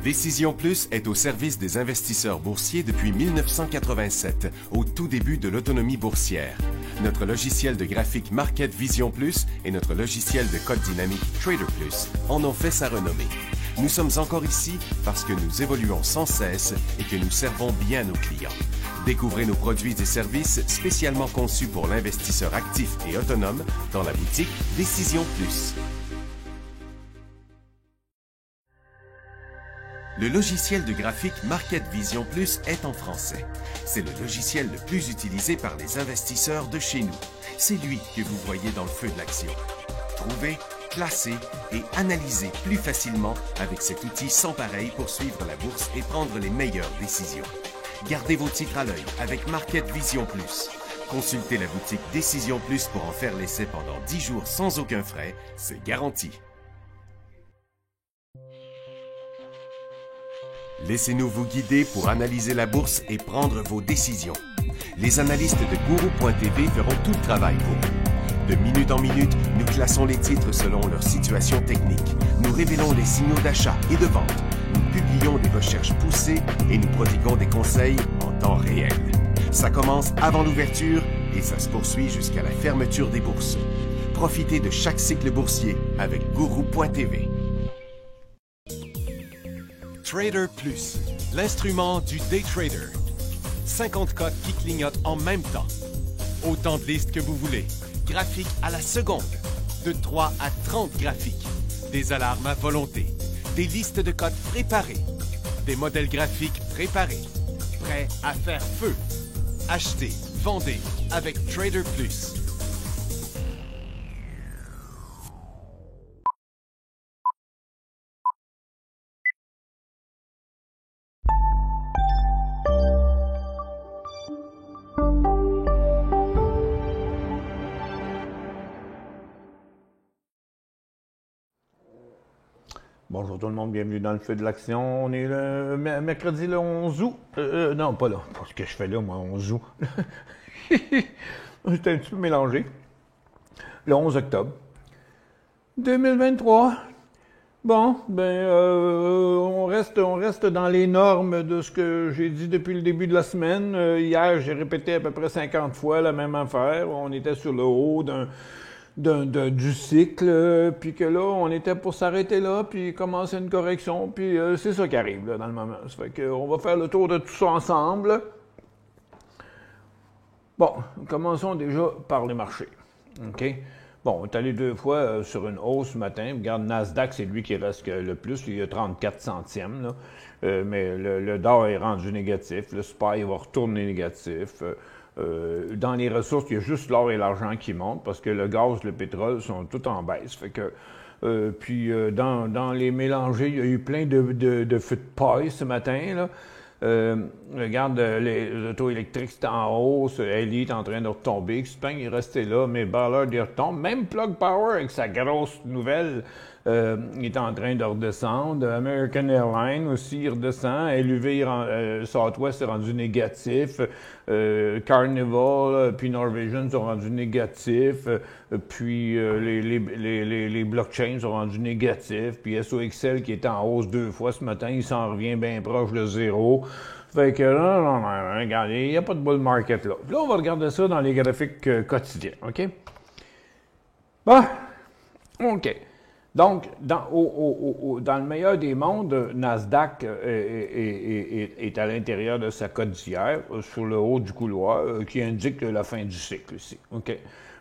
Décision Plus est au service des investisseurs boursiers depuis 1987, au tout début de l'autonomie boursière. Notre logiciel de graphique Market Vision Plus et notre logiciel de code dynamique Trader Plus en ont fait sa renommée. Nous sommes encore ici parce que nous évoluons sans cesse et que nous servons bien nos clients. Découvrez nos produits et services spécialement conçus pour l'investisseur actif et autonome dans la boutique Décision Plus. Le logiciel de graphique Market Vision Plus est en français. C'est le logiciel le plus utilisé par les investisseurs de chez nous. C'est lui que vous voyez dans le feu de l'action. Trouvez, classer et analyser plus facilement avec cet outil sans pareil pour suivre la bourse et prendre les meilleures décisions. Gardez vos titres à l'œil avec Market Vision Plus. Consultez la boutique Décision Plus pour en faire l'essai pendant 10 jours sans aucun frais, c'est garanti. Laissez-nous vous guider pour analyser la bourse et prendre vos décisions. Les analystes de Guru.tv feront tout le travail pour vous. De minute en minute, nous classons les titres selon leur situation technique. Nous révélons les signaux d'achat et de vente. Nous publions des recherches poussées et nous prodiguons des conseils en temps réel. Ça commence avant l'ouverture et ça se poursuit jusqu'à la fermeture des bourses. Profitez de chaque cycle boursier avec Guru.tv. Trader Plus, l'instrument du day trader. 50 cotes qui clignotent en même temps. Autant de listes que vous voulez. Graphiques à la seconde. De 3 à 30 graphiques. Des alarmes à volonté. Des listes de cotes préparées. Des modèles graphiques préparés. Prêts à faire feu. Achetez, vendez avec Trader Plus. Bonjour tout le monde, bienvenue dans le feu de l'action. On est le mercredi le 11 août. Non, pas là. Pas ce que je fais là, moi, 11 août. J'étais un petit peu mélangé. Le 11 octobre 2023. Bon, on reste dans les normes de ce que j'ai dit depuis le début de la semaine. Hier, j'ai répété à peu près 50 fois la même affaire. On était sur le haut du cycle, puis que là, on était pour s'arrêter là, puis commencer une correction, puis c'est ça qui arrive là, dans le moment. Ça fait qu'on va faire le tour de tout ça ensemble. Bon, commençons déjà par les marchés. OK? Bon, on est allé 2 fois sur une hausse ce matin. Regarde, Nasdaq, c'est lui qui reste le plus. Il y a 34 centièmes, là. Mais le DOR est rendu négatif. Le SPY va retourner négatif. Dans les ressources, il y a juste l'or et l'argent qui montent parce que le gaz, le pétrole sont tout en baisse. Fait que, dans les mélangés, il y a eu plein de feux de paille ce matin, là. Regarde, les autos électriques, c'est en hausse. Elite est en train de retomber. Xpeng est resté là, mais Ballard il retombe. Même Plug Power, avec sa grosse nouvelle, est en train de redescendre. American Airlines aussi, il redescend. LUV, Southwest est rendu négatif. Carnival, puis Norwegian sont rendus négatifs. Puis les blockchains sont rendus négatifs. Puis SOXL, qui était en hausse 2 fois ce matin, il s'en revient bien proche de zéro. Fait que non, regardez, il n'y a pas de bull market là. Puis là, on va regarder ça dans les graphiques quotidiens, OK? Bon, OK. Donc, dans le meilleur des mondes, Nasdaq est à l'intérieur de sa cote d'hier, sur le haut du couloir, qui indique la fin du cycle ici. OK.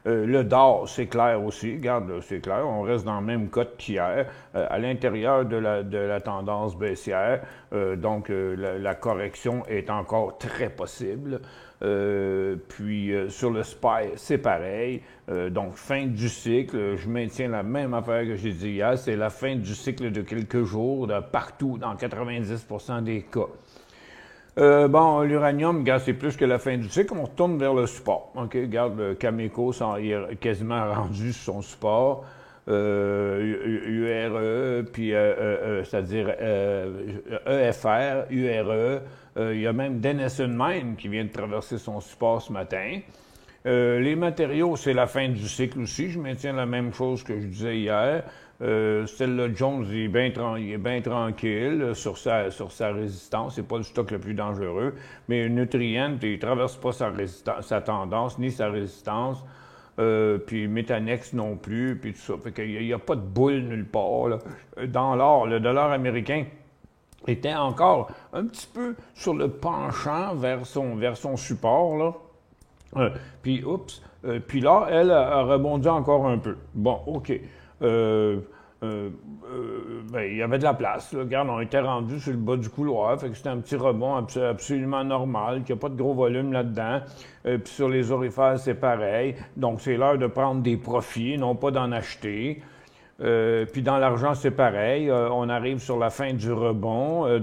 Le DOR, c'est clair aussi. Regarde, c'est clair. On reste dans la même cote qu'hier, à l'intérieur de la tendance baissière. Donc, la correction est encore très possible. Sur le SPY, c'est pareil. Donc, fin du cycle. Je maintiens la même affaire que j'ai dit hier. C'est la fin du cycle de quelques jours, partout, dans 90% des cas. L'uranium, regarde, c'est plus que la fin du cycle. On retourne vers le support. OK, regarde, le Cameco il est quasiment rendu sur son support. URE, puis c'est-à-dire EFR, URE. Il y a même Denison Mine qui vient de traverser son support ce matin. Les matériaux, c'est la fin du cycle aussi. Je maintiens la même chose que je disais hier. Stella Jones il est bien tranquille sur sa résistance. C'est pas le stock le plus dangereux. Mais Nutrient, il ne traverse pas sa tendance ni sa résistance. Puis Métanex non plus, puis tout ça. Fait qu'il n'y a pas de boule nulle part. Là. Dans l'or, le dollar américain était encore un petit peu sur le penchant vers son support, là. Puis là, elle a rebondi encore un peu. Bon, OK. Il y avait de la place. Là. Regarde, on était rendu sur le bas du couloir. Fait que c'était un petit rebond absolument normal, qu'il n'y a pas de gros volume là-dedans. Puis sur les orifères, c'est pareil. Donc, c'est l'heure de prendre des profits, non pas d'en acheter. Puis dans l'argent, c'est pareil. On arrive sur la fin du rebond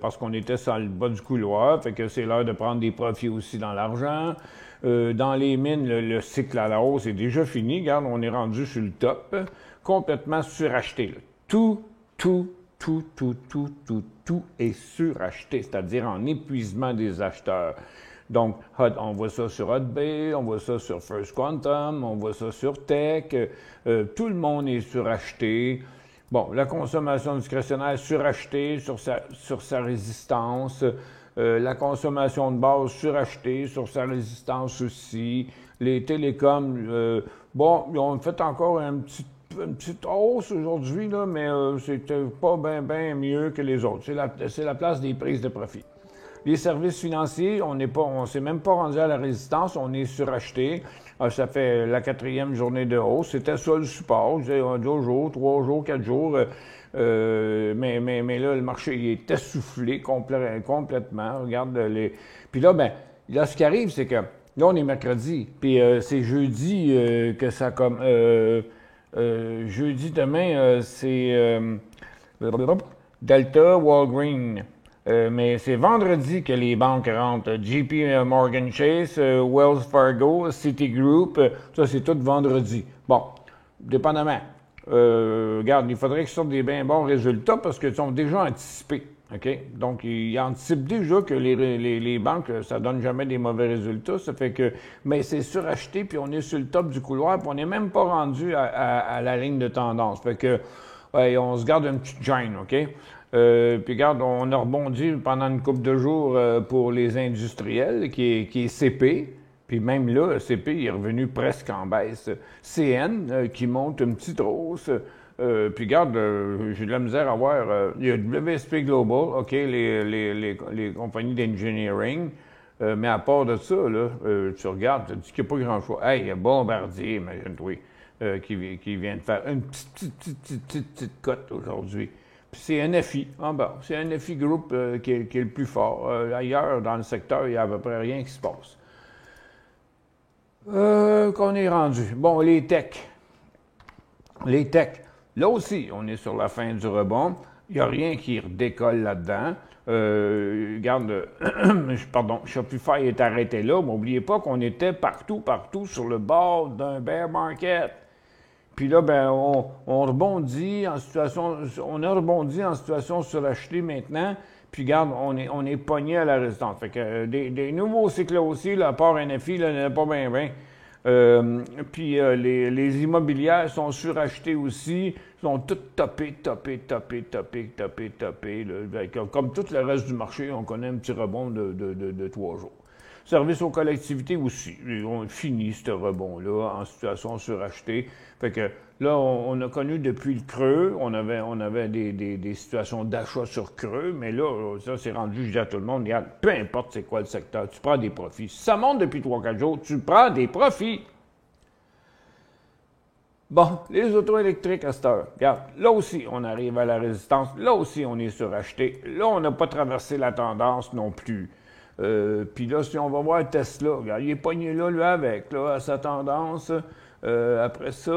parce qu'on était sur le bas du couloir. Fait que c'est l'heure de prendre des profits aussi dans l'argent. Dans les mines, le cycle à la hausse est déjà fini. Regarde, on est rendu sur le top. Complètement suracheté. Là. Tout est suracheté, c'est-à-dire en épuisement des acheteurs. Donc, on voit ça sur Hudbay, on voit ça sur First Quantum, on voit ça sur Tech. Tout le monde est suracheté. Bon, la consommation discrétionnaire surachetée sur sa résistance. La consommation de base surachetée sur sa résistance aussi. Les télécoms, ils ont fait encore une petite hausse aujourd'hui, là, mais c'était pas bien mieux que les autres. C'est la place des prises de profit. Les services financiers, on s'est même pas rendu à la résistance, on est suracheté. Ça fait la 4e journée de hausse. C'était ça le support. Je disais 2 jours, 3 jours, 4 jours. Mais là, le marché il est essoufflé complètement. Regarde Puis là, ce qui arrive, c'est que là, on est mercredi. Puis c'est jeudi que ça comme. Jeudi demain, c'est Delta, Walgreens. Mais c'est vendredi que les banques rentrent. JP Morgan Chase, Wells Fargo, Citigroup, ça c'est tout vendredi. Bon, dépendamment. Regarde, il faudrait qu'ils sortent des bien bons résultats parce qu'ils sont déjà anticipés. OK? Donc, ils anticipent déjà que les banques, ça donne jamais des mauvais résultats. Ça fait que, mais c'est suracheté, puis on est sur le top du couloir, puis on n'est même pas rendu à la ligne de tendance. Fait que, on se garde une petite gêne, OK? Puis regarde, on a rebondi pendant une couple de jours pour les industriels, qui est CP. Puis même là, CP il est revenu presque en baisse. CN qui monte une petite hausse. Puis regarde, j'ai de la misère à voir. Il y a WSP Global, OK, les compagnies d'engineering. Mais à part de ça, là, tu regardes, tu dis qu'il n'y a pas grand-chose. Hey, il y a Bombardier, imagine-toi, qui vient de faire une petite cote aujourd'hui. Puis c'est NFI, en bas. C'est NFI Group qui est le plus fort. Ailleurs, dans le secteur, il n'y a à peu près rien qui se passe. Qu'on est rendu. Bon, les techs. Les techs. Là aussi, on est sur la fin du rebond. Il n'y a rien qui redécolle là-dedans. Regarde, pardon, Shopify est arrêté là, mais n'oubliez pas qu'on était partout sur le bord d'un bear market. Puis là, on rebondit en situation, on a rebondi en situation surachetée maintenant. Puis regarde, on est pogné à la résistance. Fait que des nouveaux cycles aussi, là, à part NFI, là, il n'y en a pas bien. Puis les immobilières sont surachetées aussi, sont toutes topées. Là. Comme tout le reste du marché, on connaît un petit rebond de 3 jours. Service aux collectivités aussi. On finit ce rebond-là en situation surachetée. Fait que là, on a connu depuis le creux, on avait des situations d'achat sur creux, mais là, ça c'est rendu, je dis à tout le monde, regarde, peu importe c'est quoi le secteur, tu prends des profits. Si ça monte depuis 3-4 jours, tu prends des profits. Bon, les autos électriques à cette heure, regarde, là aussi, on arrive à la résistance, là aussi, on est suracheté, là, on n'a pas traversé la tendance non plus. Puis là, si on va voir Tesla, regarde, il est pogné là, lui, avec, là, à sa tendance. Après ça,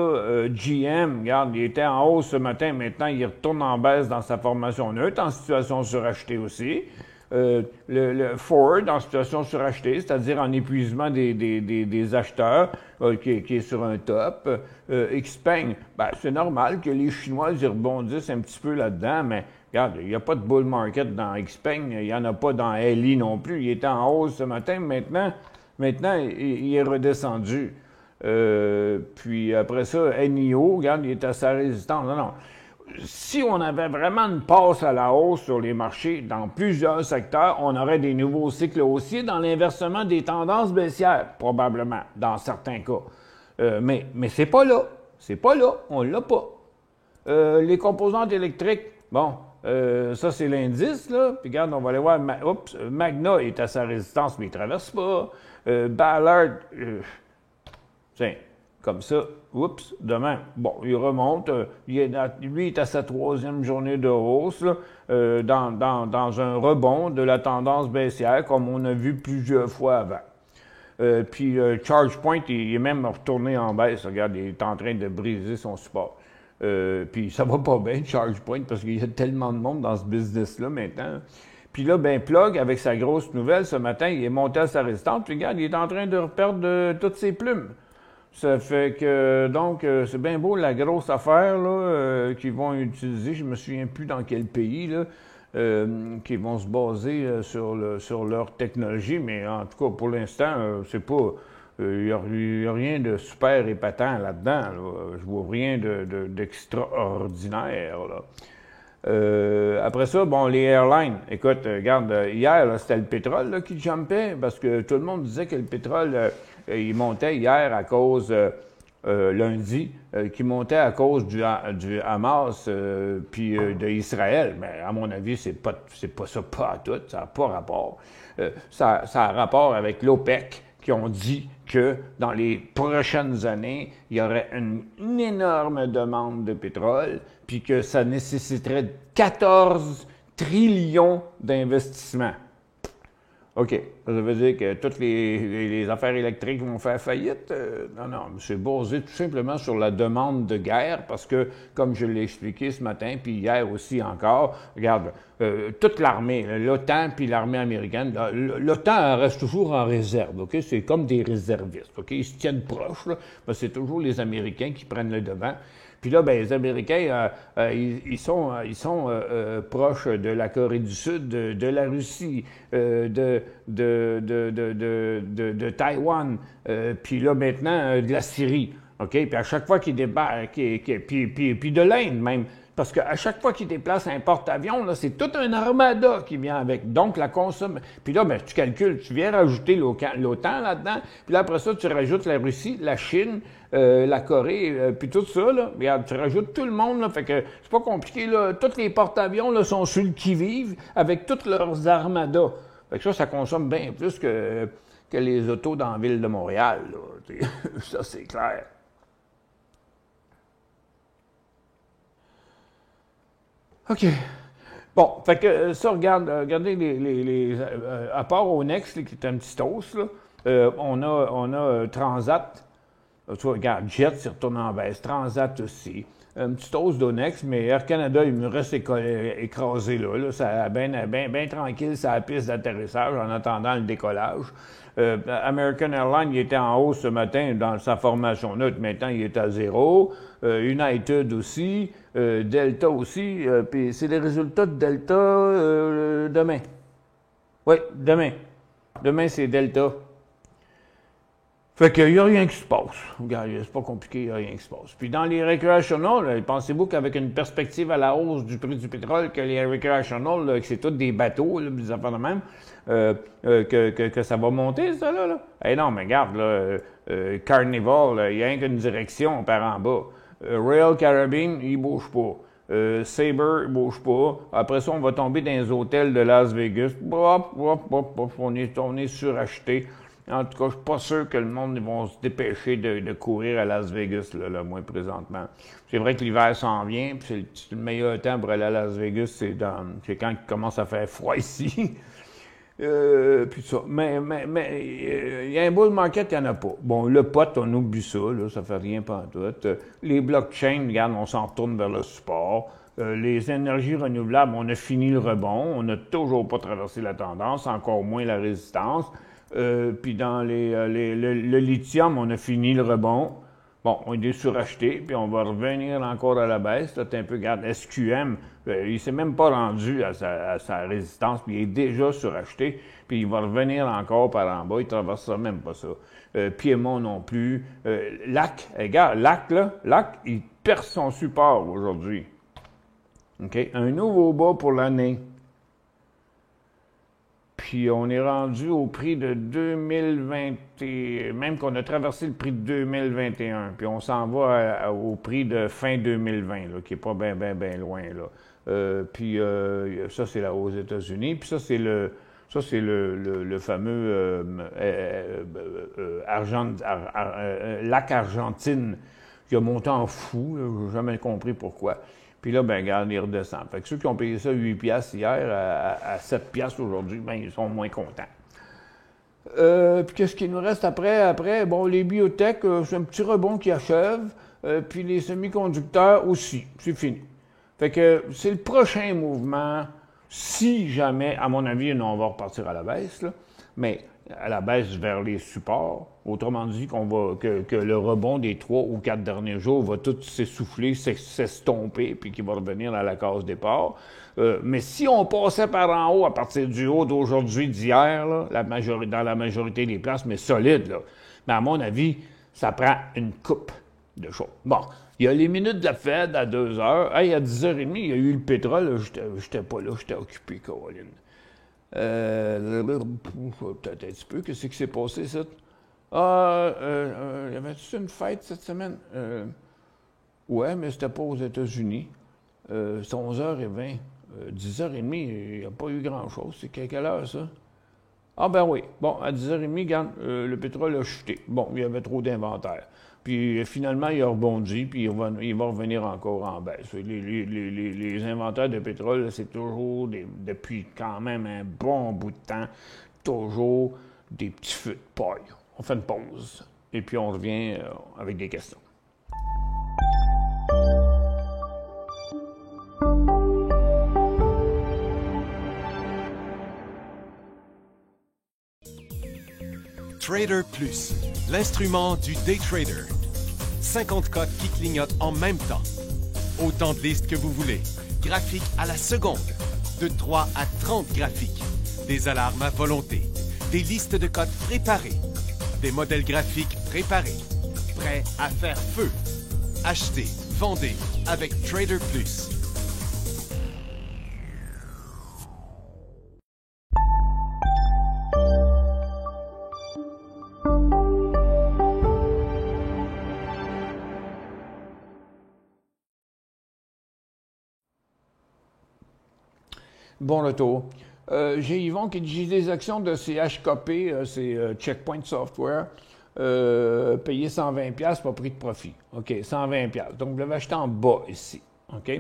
GM, regarde, il était en hausse ce matin, maintenant, il retourne en baisse dans sa formation neutre, en situation surachetée aussi. Le Ford, en situation surachetée, c'est-à-dire en épuisement des acheteurs, qui est sur un top. Xpeng, c'est normal que les Chinois, ils rebondissent un petit peu là-dedans, mais regarde, il n'y a pas de bull market dans Xpeng, il n'y en a pas dans LI non plus. Il était en hausse ce matin, maintenant, Maintenant, il est redescendu. Puis après ça, NIO, regarde, il est à sa résistance. Non, non. Si on avait vraiment une passe à la hausse sur les marchés dans plusieurs secteurs, on aurait des nouveaux cycles haussiers dans l'inversement des tendances baissières, probablement, dans certains cas. Mais c'est pas là. C'est pas là. On l'a pas. Les composantes électriques, bon, ça c'est l'indice, là. Puis regarde, on va aller voir. Magna est à sa résistance, mais il ne traverse pas. Ballard, tiens, comme ça, oups, demain. Bon, il remonte. Lui est à sa 3e journée de hausse, là, dans un rebond de la tendance baissière, comme on a vu plusieurs fois avant. Puis ChargePoint, il est même retourné en baisse. Regarde, il est en train de briser son support. Puis ça va pas bien, ChargePoint, parce qu'il y a tellement de monde dans ce business-là maintenant. Puis là, ben Plug, avec sa grosse nouvelle ce matin, il est monté à sa résistance. Puis regarde, il est en train de reperdre toutes ses plumes. Ça fait que, donc, c'est bien beau la grosse affaire là, qu'ils vont utiliser, je me souviens plus dans quel pays, là, qui vont se baser sur leur technologie, mais en tout cas, pour l'instant, c'est pas... Il n'y a rien de super épatant là-dedans. Là. Je vois rien d'extraordinaire. Après ça, bon, les airlines. Écoute, regarde, hier, là, c'était le pétrole là, qui jumpait parce que tout le monde disait que le pétrole, il montait hier à cause, lundi, qui montait à cause du Hamas puis d'Israël. Mais à mon avis, c'est pas ça, pas à tout. Ça n'a pas rapport. Ça a rapport avec l'OPEC qui ont dit que dans les prochaines années, il y aurait une énorme demande de pétrole, puis que ça nécessiterait 14 trillions d'investissements. OK. Ça veut dire que toutes les affaires électriques vont faire faillite? Non, c'est basé tout simplement sur la demande de guerre, parce que, comme je l'ai expliqué ce matin, puis hier aussi encore, regarde, toute l'armée, l'OTAN puis l'armée américaine, l'OTAN reste toujours en réserve, OK? C'est comme des réservistes, OK? Ils se tiennent proches, là, parce que c'est toujours les Américains qui prennent le devant. Puis là, ben, les Américains, ils sont proches de la Corée du Sud, de la Russie, de Taïwan, puis là, maintenant, de la Syrie. OK? Puis à chaque fois qu'ils débarquent, puis de l'Inde même, parce qu'à chaque fois qu'ils déplacent un porte-avions, là, c'est tout un armada qui vient avec. Donc, la consomme. Puis là, ben, tu calcules, tu viens rajouter l'OTAN là-dedans, puis là, après ça, tu rajoutes la Russie, la Chine, la Corée, puis tout ça, là. Regarde, tu rajoutes tout le monde, là. Fait que c'est pas compliqué, là. Tous les porte-avions, là, sont sur le qui-vive avec toutes leurs armadas. Fait que ça consomme bien plus que les autos dans la ville de Montréal, là. Ça, c'est clair. OK. Bon, fait que ça, regardez à part au Next, qui est un petit toast, là, on a Transat. Tu vois, regarde, Jet s'est retourné en baisse. Transat aussi. Un petit toast d'Onex, mais Air Canada, il me reste écrasé là. Ça bien tranquille, ça la piste d'atterrissage en attendant le décollage. American Airlines, il était en hausse ce matin dans sa formation neutre. Maintenant, il est à 0. United aussi. Delta aussi. Puis c'est les résultats de Delta demain. Oui, demain. Demain, c'est Delta. Fait qu'il n'y a rien qui se passe. Regarde, c'est pas compliqué, il n'y a rien qui se passe. Puis dans les recreational, pensez-vous qu'avec une perspective à la hausse du prix du pétrole, que les recreational, là, que c'est tous des bateaux, là, des affaires de même, que ça va monter, ça, là? Eh non, mais regarde, là, Carnival, il n'y a rien qu'une direction par en bas. Royal Caribbean, il ne bouge pas. Sabre, il ne bouge pas. Après ça, on va tomber dans les hôtels de Las Vegas. On est suracheté. En tout cas, je ne suis pas sûr que le monde vont se dépêcher de courir à Las Vegas, là, moins présentement. C'est vrai que l'hiver s'en vient, puis c'est le meilleur temps pour aller à Las Vegas, c'est quand il commence à faire froid ici. Puis ça. Mais il y a un bull market, il n'y en a pas. Bon, le pot, on oublie ça, là, ça fait rien pantoute. Les blockchains, regarde, on s'en retourne vers le support. Les énergies renouvelables, on a fini le rebond. On n'a toujours pas traversé la tendance, encore moins la résistance. Puis dans le lithium, on a fini le rebond. Bon, on est suracheté, puis on va revenir encore à la baisse. Là, t'es un peu, regarde, SQM, il ne s'est même pas rendu à sa résistance, puis il est déjà suracheté, puis il va revenir encore par en bas, il ne traversera même pas ça. Piémont non plus. LAC, regarde, LAC, il perd son support aujourd'hui. OK? Un nouveau bas pour l'année. Puis on est rendu au prix de 2020, même qu'on a traversé le prix de 2021, puis on s'en va au prix de fin 2020, là, qui n'est pas bien loin. Là. Puis ça, c'est là aux États-Unis. Puis ça, c'est le fameux lac Argentine qui a monté en fou. Je n'ai jamais compris pourquoi. Puis là, ben regarde, il redescend. Fait que ceux qui ont payé ça 8 piastres hier à 7 piastres aujourd'hui, ben ils sont moins contents. Puis qu'est-ce qu'il nous reste après? Bon, les biotech, c'est un petit rebond qui achève. Puis les semi-conducteurs aussi. C'est fini. Fait que c'est le prochain mouvement. Si jamais, à mon avis, on va repartir à la baisse, là, mais à la baisse vers les supports. Autrement dit, que le rebond des 3 ou 4 derniers jours va tout s'essouffler, s'estomper, puis qu'il va revenir à la case départ. Mais si on passait par en haut à partir du haut d'aujourd'hui, d'hier, là, dans la majorité des places, mais solide, là, mais à mon avis, ça prend une coupe de choses. Bon, il y a les minutes de la Fed à 2 heures. Hey, à 10h30, il y a eu le pétrole. J'étais pas là, j'étais occupé, Caroline. Peut-être un petit peu. Qu'est-ce qui s'est passé, ça? Y avait-tu une fête cette semaine? Ouais, mais c'était pas aux États-Unis. C'est 11h20. 10h30, il n'y a pas eu grand-chose. C'est quelle heure, ça? Ah ben oui. Bon, à 10h30, regarde, le pétrole a chuté. Bon, il y avait trop d'inventaire. Puis finalement, il a rebondi, puis il va revenir encore en baisse. Les inventaires de pétrole, c'est toujours, depuis quand même un bon bout de temps, toujours des petits feux de paille. On fait une pause, et puis on revient avec des questions. Trader Plus, l'instrument du day trader. 50 cotes qui clignotent en même temps. Autant de listes que vous voulez. Graphiques à la seconde. De 3 à 30 graphiques. Des alarmes à volonté. Des listes de cotes préparées. Des modèles graphiques préparés. Prêts à faire feu. Achetez, vendez avec Trader Plus. Bon retour. J'ai Yvon qui dit j'ai des actions de CHKP, c'est Checkpoint Software, payé 120$, pas pris de profit. OK, 120$. Donc, vous l'avez acheté en bas ici. OK?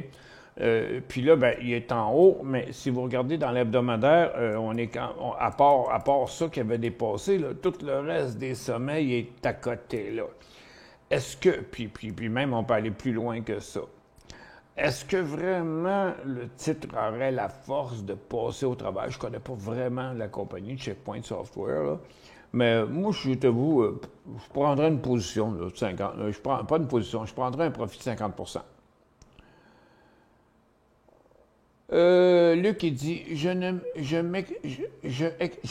Puis là, ben, il est en haut, mais si vous regardez dans l'hebdomadaire, à part ça qui avait dépassé, là, tout le reste des sommets il est à côté. Là. Est-ce que, puis même on peut aller plus loin que ça, est-ce que vraiment le titre aurait la force de passer au travail? Je ne connais pas vraiment la compagnie Checkpoint Software, là. Mais moi, je t'avoue, je prendrais une position là, de 50. Je prends pas une position, je prendrais un profit de 50%. Luc, il dit je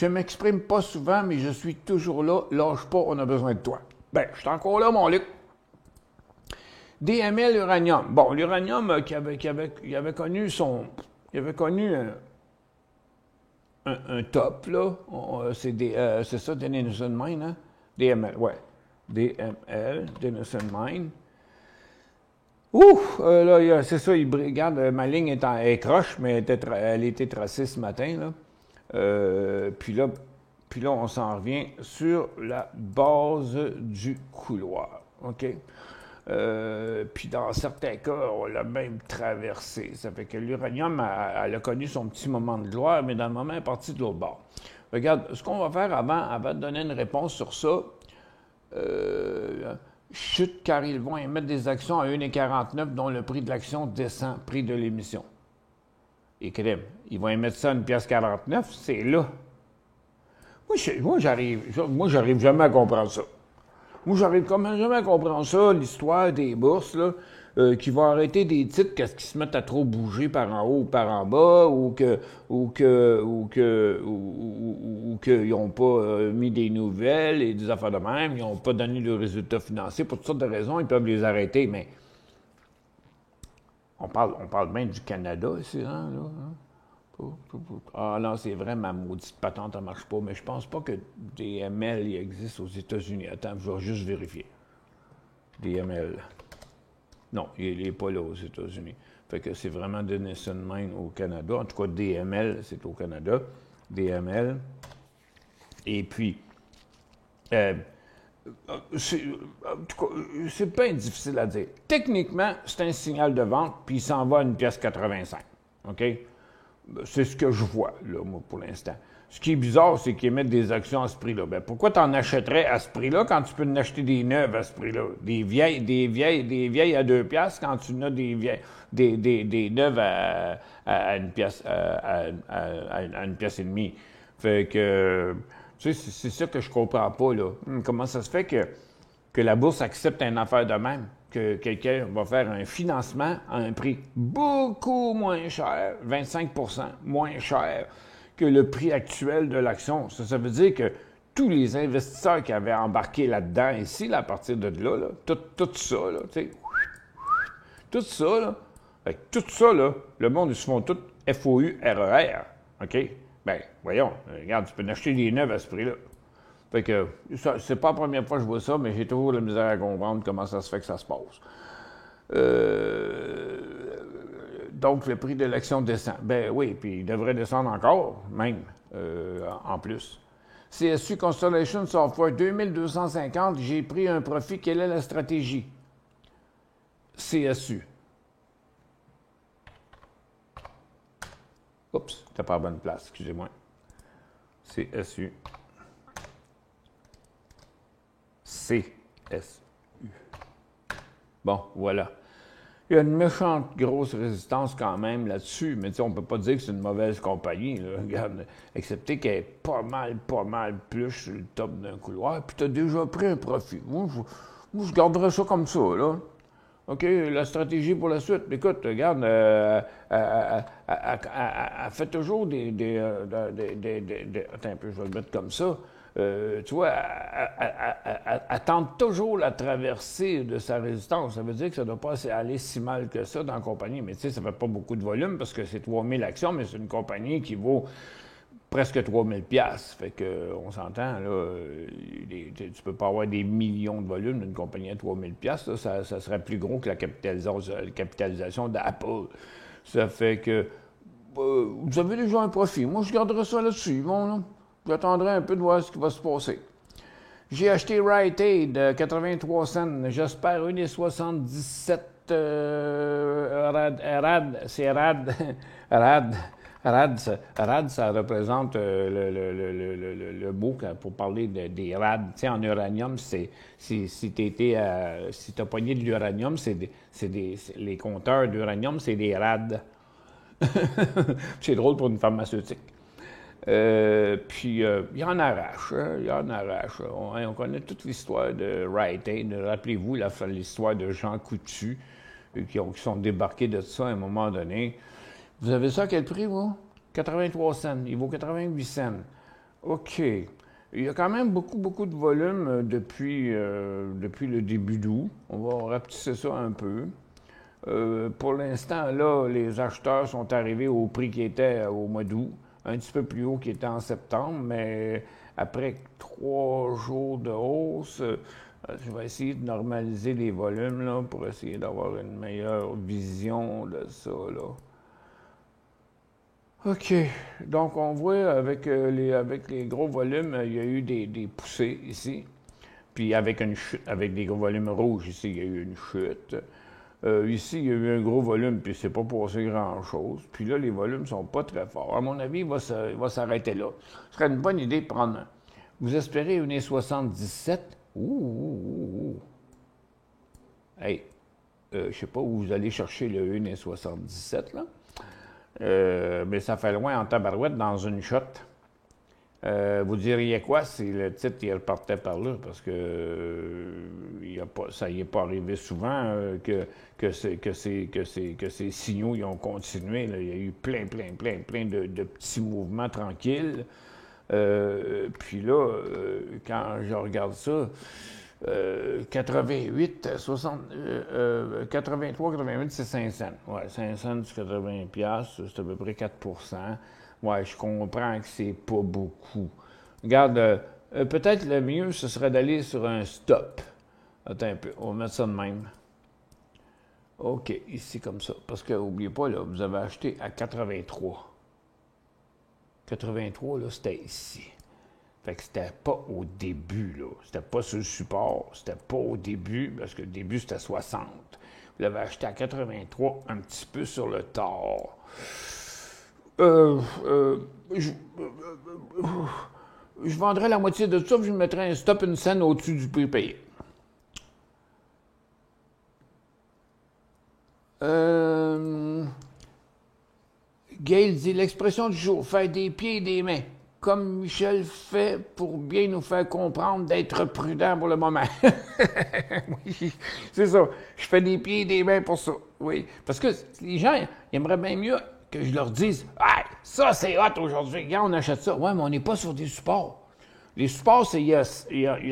m'exprime pas souvent, mais je suis toujours là. Lâche pas, on a besoin de toi. Ben, je suis encore là, mon Luc. DML Uranium. Bon, l'uranium qui avait connu un top, là. C'est ça, Denison Mine, hein? DML, ouais. DML, Denison Mine. Là, c'est ça, regarde, ma ligne est croche, mais elle était tracée ce matin, là. Puis là, on s'en revient sur la base du couloir, OK? Puis dans certains cas, on l'a même traversé. Ça fait que l'uranium, elle a connu son petit moment de gloire, mais dans le moment, elle est partie de l'autre bord. Regarde, ce qu'on va faire avant de donner une réponse sur ça, chute car ils vont émettre des actions à 1,49 dont le prix de l'action descend, prix de l'émission. Et crème, ils vont émettre ça à 1,49 c'est là. Moi, j'arrive jamais à comprendre ça. Moi, j'arrive quand même jamais à comprendre ça, l'histoire des bourses, là, qui vont arrêter des titres parce qu'ils se mettent à trop bouger par en haut ou par en bas, ou qu'ils n'ont pas mis des nouvelles et des affaires de même, ils n'ont pas donné de résultats financiers. Pour toutes sortes de raisons, ils peuvent les arrêter, mais on parle bien du Canada ici, hein, là. Hein? Ah non, c'est vrai, ma maudite patente, elle marche pas, mais je pense pas que DML il existe aux États-Unis. Attends, je vais juste vérifier. DML. Non, il n'est pas là aux États-Unis. Fait que c'est vraiment Denison Mine au Canada. En tout cas, DML, c'est au Canada. DML. Et puis, c'est pas difficile à dire. Techniquement, c'est un signal de vente, puis il s'en va à 1,85 $. OK? C'est ce que je vois, là, moi, pour l'instant. Ce qui est bizarre, c'est qu'ils mettent des actions à ce prix-là. Ben, pourquoi tu en achèterais à ce prix-là quand tu peux en acheter des neuves à ce prix-là? Des vieilles à 2 piastres quand tu en as des neuves à 1 pièce, à 1 pièce et demie. Fait que, tu sais, c'est ça que je comprends pas, là. Comment ça se fait que la bourse accepte une affaire de même? Que quelqu'un va faire un financement à un prix beaucoup moins cher, 25 moins cher que le prix actuel de l'action. Ça veut dire que tous les investisseurs qui avaient embarqué là-dedans ici, là, à partir de là, tout ça, là, tu sais, tout ça, là, tout ça, là, le monde, ils se font tout FOU-RER, OK? Bien, voyons, regarde, tu peux en acheter des neuves à ce prix-là. Fait que, c'est pas la première fois que je vois ça, mais j'ai toujours la misère à comprendre comment ça se fait que ça se passe. Donc, le prix de l'action descend. Ben oui, puis il devrait descendre encore, même, en plus. CSU Constellation Software, 2250, j'ai pris un profit. Quelle est la stratégie? CSU. Oups, t'es pas à la bonne place, excusez-moi. CSU. CSU. Bon, voilà. Il y a une méchante grosse résistance quand même là-dessus, mais on ne peut pas dire que c'est une mauvaise compagnie. Là. Regarde, excepté qu'elle est pas mal plus sur le top d'un couloir, puis tu as déjà pris un profit. Moi, je garderais ça comme ça, là. OK, la stratégie pour la suite. Écoute, regarde, elle fait toujours des attends un peu, je vais le mettre comme ça. Tu vois, elle tente toujours la traversée de sa résistance. Ça veut dire que ça ne doit pas aller si mal que ça dans la compagnie. Mais tu sais, ça ne fait pas beaucoup de volume parce que c'est 3000 actions, mais c'est une compagnie qui vaut presque 3000 $. Fait qu'on s'entend, là, tu ne peux pas avoir des millions de volumes d'une compagnie à 3000 $. Ça serait plus gros que la capitalisation d'Apple. Ça fait que vous avez déjà un profit. Moi, je garderai ça là-dessus. Bon, là. J'attendrai un peu de voir ce qui va se passer. J'ai acheté Rite Aid, 83 cents. J'espère 1,77 RAD. C'est RAD. RAD, ça représente le mot pour parler des RAD. Tu sais, en uranium, si tu as pogné de l'uranium, les compteurs d'uranium, c'est des RAD. C'est drôle pour une pharmaceutique. Puis, il en arrache, On connaît toute l'histoire de Rite Aid. Rappelez-vous l'histoire de Jean Coutu, qui sont débarqués de ça à un moment donné. Vous avez ça à quel prix, vous? 83 cents. Il vaut 88 cents. OK. Il y a quand même beaucoup de volume depuis le début d'août. On va rapetisser ça un peu. Pour l'instant, là, les acheteurs sont arrivés au prix qui était au mois d'août. Un petit peu plus haut qui était en septembre, mais après 3 jours de hausse, je vais essayer de normaliser les volumes là, pour essayer d'avoir une meilleure vision de ça. Là. OK. Donc, on voit avec les gros volumes, il y a eu des poussées ici. Puis avec une chute, avec des gros volumes rouges ici, il y a eu une chute. Ici, il y a eu un gros volume, puis c'est pas passé grand-chose. Puis là, les volumes sont pas très forts. À mon avis, il va s'arrêter là. Ce serait une bonne idée de prendre un. Vous espérez 1,77? Ouh. Hey, je sais pas où vous allez chercher le 1,77, là. Mais ça fait loin en tabarouette dans une shot. Vous diriez quoi si le titre il repartait par là? Parce que ça n'y est pas arrivé souvent que ces signaux ils ont continué. Là. Il y a eu plein de petits mouvements tranquilles. Puis là, quand je regarde ça, 88, 60, 83, 88, c'est 5 cents. Ouais, 5 cents sur 80 piastres, c'est à peu près 4 %. Ouais, je comprends que c'est pas beaucoup. Regarde, peut-être le mieux, ce serait d'aller sur un stop. Attends un peu, on va mettre ça de même. OK, ici comme ça. Parce que, n'oubliez pas, là, vous avez acheté à 83. 83, là, c'était ici. Fait que c'était pas au début, là. C'était pas sur le support. C'était pas au début, parce que le début, c'était 60. Vous l'avez acheté à 83, un petit peu sur le tard. Je vendrais la moitié de ça, puis je mettrais un stop une scène au-dessus du prix payé. Gail dit l'expression du jour, faire des pieds et des mains, comme Michel fait pour bien nous faire comprendre d'être prudent pour le moment. Oui, c'est ça. Je fais des pieds et des mains pour ça. Oui. Parce que les gens, ils aimeraient bien mieux que je leur dise hey, ça c'est hot aujourd'hui, regarde, on achète ça. Ouais, mais on n'est pas sur des supports. Les supports, c'est il y a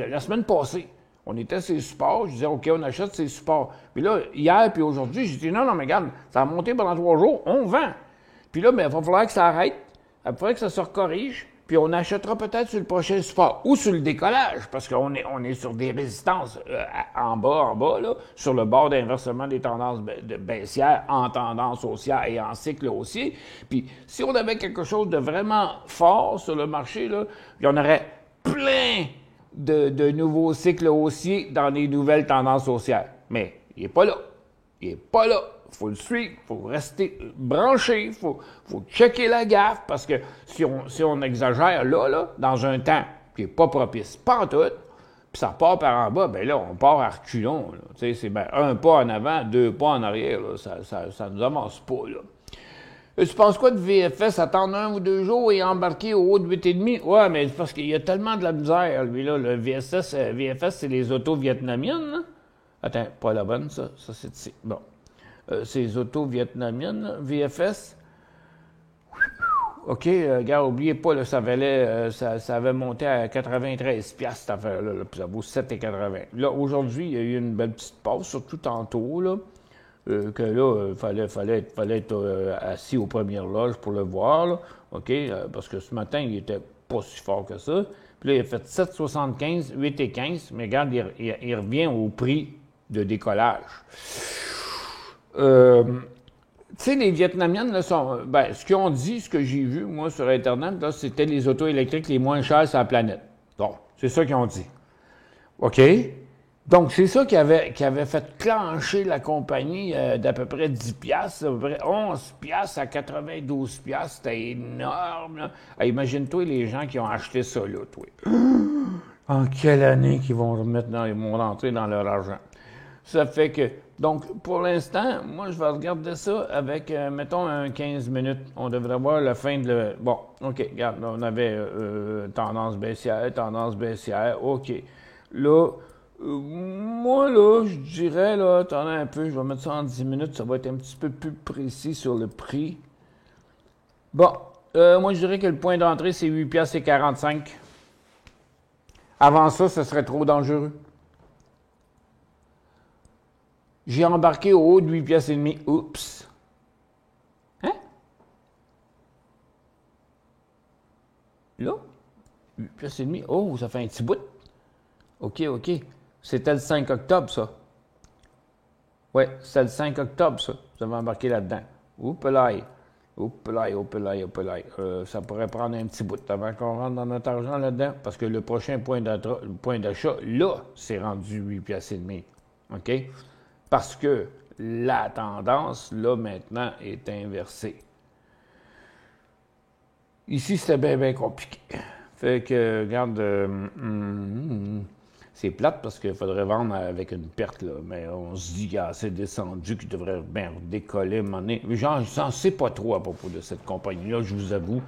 la semaine passée. On était sur les supports, je disais OK, on achète ces supports. Puis là, hier puis aujourd'hui, j'ai dit non, mais regarde, ça a monté pendant 3 jours, on vend. Puis là, il va falloir que ça arrête, il va falloir que ça se corrige, puis on achètera peut-être sur le prochain support ou sur le décollage, parce qu'on est sur des résistances en bas, là, sur le bord d'inversement des tendances baissières, en tendance haussière et en cycle haussier. Puis si on avait quelque chose de vraiment fort sur le marché, là, il y en aurait plein de nouveaux cycles haussiers dans les nouvelles tendances haussières. Mais il n'est pas là. Il n'est pas là. Il faut le suivre, il faut rester branché, il faut checker la gaffe, parce que si on exagère là, dans un temps qui n'est pas propice, pas en tout, puis ça part par en bas, bien là, on part à reculons. Tu sais, c'est bien un pas en avant, 2 pas en arrière, là, ça nous avance pas, là. Tu penses quoi de VFS, attendre 1 ou 2 jours et embarquer au haut de 8,5? Ouais, mais parce qu'il y a tellement de la misère, lui, là. Le VFS, c'est les autos vietnamiennes, là. Attends, pas la bonne, ça c'est ici. Bon. Ces autos vietnamiennes, là, VFS. OK, gars, oubliez pas, là, ça avait monté à 93 $, cette affaire-là, là, puis ça vaut 7,80. Là, aujourd'hui, il y a eu une belle petite pause, surtout tantôt, là, que là, fallait être assis aux premières loges pour le voir, là, OK, parce que ce matin, il était pas si fort que ça. Puis là, il a fait 7,75, 8,15, mais regarde, il revient au prix de décollage. Tu sais, les Vietnamiennes, là, ce qu'ils ont dit, ce que j'ai vu, moi, sur Internet, là, c'était les autos électriques les moins chères sur la planète. Bon, c'est ça qu'ils ont dit. OK? Donc, c'est ça qui avait fait clencher la compagnie d'à peu près 10 $, à peu près 11 $ à 92 $. C'était énorme, là. Imagine-toi les gens qui ont acheté ça, là, toi. En quelle année qu'ils vont rentrer dans leur argent? Ça fait que, donc, pour l'instant, moi, je vais regarder ça avec, mettons, un 15 minutes. On devrait voir la fin de... Bon, OK, regarde, là, on avait tendance baissière, OK. Là, moi, là, je dirais, là, attendez un peu, je vais mettre ça en 10 minutes, ça va être un petit peu plus précis sur le prix. Bon, moi, je dirais que le point d'entrée, c'est 8 $ et 45. Avant ça, ce serait trop dangereux. J'ai embarqué au haut de 8 $ et demi. Oups. Hein? Là? 8 $ et demi. Oh, ça fait un petit bout. OK. C'était le 5 octobre, ça. Oui, c'était le 5 octobre, ça. Vous avez embarqué là-dedans. Oups là. Ça pourrait prendre un petit bout avant qu'on rentre dans notre argent là-dedans, parce que le prochain point d'achat, là, c'est rendu 8 $ et demi. OK? Parce que la tendance, là, maintenant, est inversée. Ici, c'était bien compliqué. Fait que, regarde, c'est plate parce qu'il faudrait vendre avec une perte, là. Mais on se dit qu'il a assez descendu, qu'il devrait bien décoller, m'en est. Mais j'en sais pas trop à propos de cette compagnie-là, je vous avoue.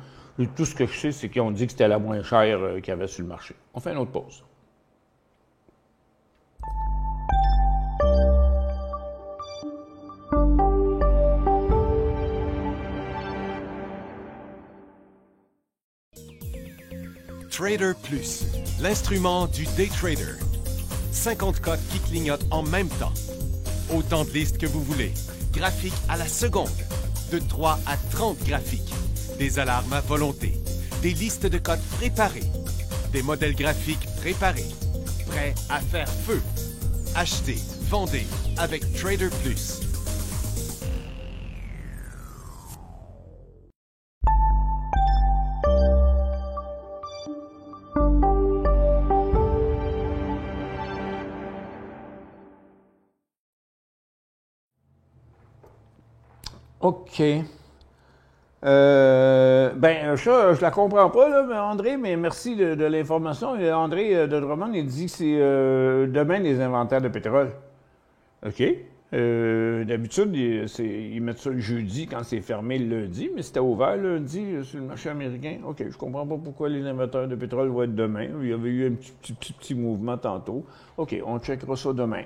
Tout ce que je sais, c'est qu'ils ont dit que c'était la moins chère qu'il y avait sur le marché. On fait une autre pause. Trader Plus, l'instrument du day trader. 50 codes qui clignotent en même temps. Autant de listes que vous voulez. Graphiques à la seconde. De 3 à 30 graphiques. Des alarmes à volonté. Des listes de codes préparées. Des modèles graphiques préparés. Prêts à faire feu. Achetez, vendez avec Trader Plus. OK. Ça, je la comprends pas, là, mais André, mais merci de l'information. André de Drummond, il dit que c'est demain les inventaires de pétrole. OK. D'habitude, ils mettent ça le jeudi quand c'est fermé le lundi, mais c'était ouvert lundi sur le marché américain. OK, je comprends pas pourquoi les inventaires de pétrole vont être demain. Il y avait eu un petit mouvement tantôt. OK, on checkera ça demain.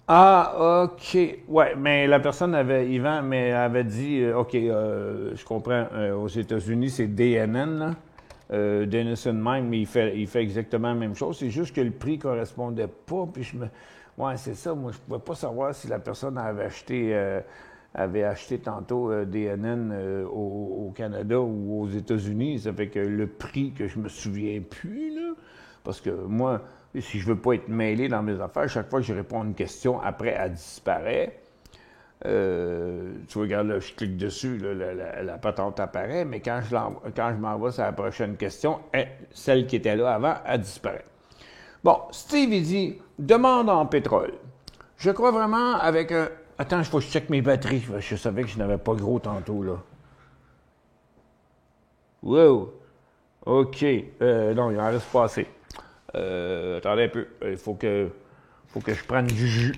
Ah, OK. Ouais, mais la personne Yvan, avait dit, OK, je comprends, aux États-Unis, c'est DNN, là, Denison Mine, mais il fait exactement la même chose. C'est juste que le prix ne correspondait pas, puis ouais, c'est ça, moi, je ne pouvais pas savoir si la personne avait acheté tantôt DNN au Canada ou aux États-Unis. Ça fait que le prix que je me souviens plus, là, parce que moi, si je ne veux pas être mêlé dans mes affaires, chaque fois que je réponds à une question, après, elle disparaît. Tu vois, regarde, là, je clique dessus, là, la patente apparaît, mais quand je m'envoie sur la prochaine question, celle qui était là avant, elle disparaît. Bon, Steve, il dit « Demande en pétrole. Je crois vraiment avec un... » Attends, il faut que je check mes batteries. Je savais que je n'avais pas gros tantôt, là. Wow! OK. Non, il en reste pas assez. Attendez un peu. Il faut que je prenne du jus.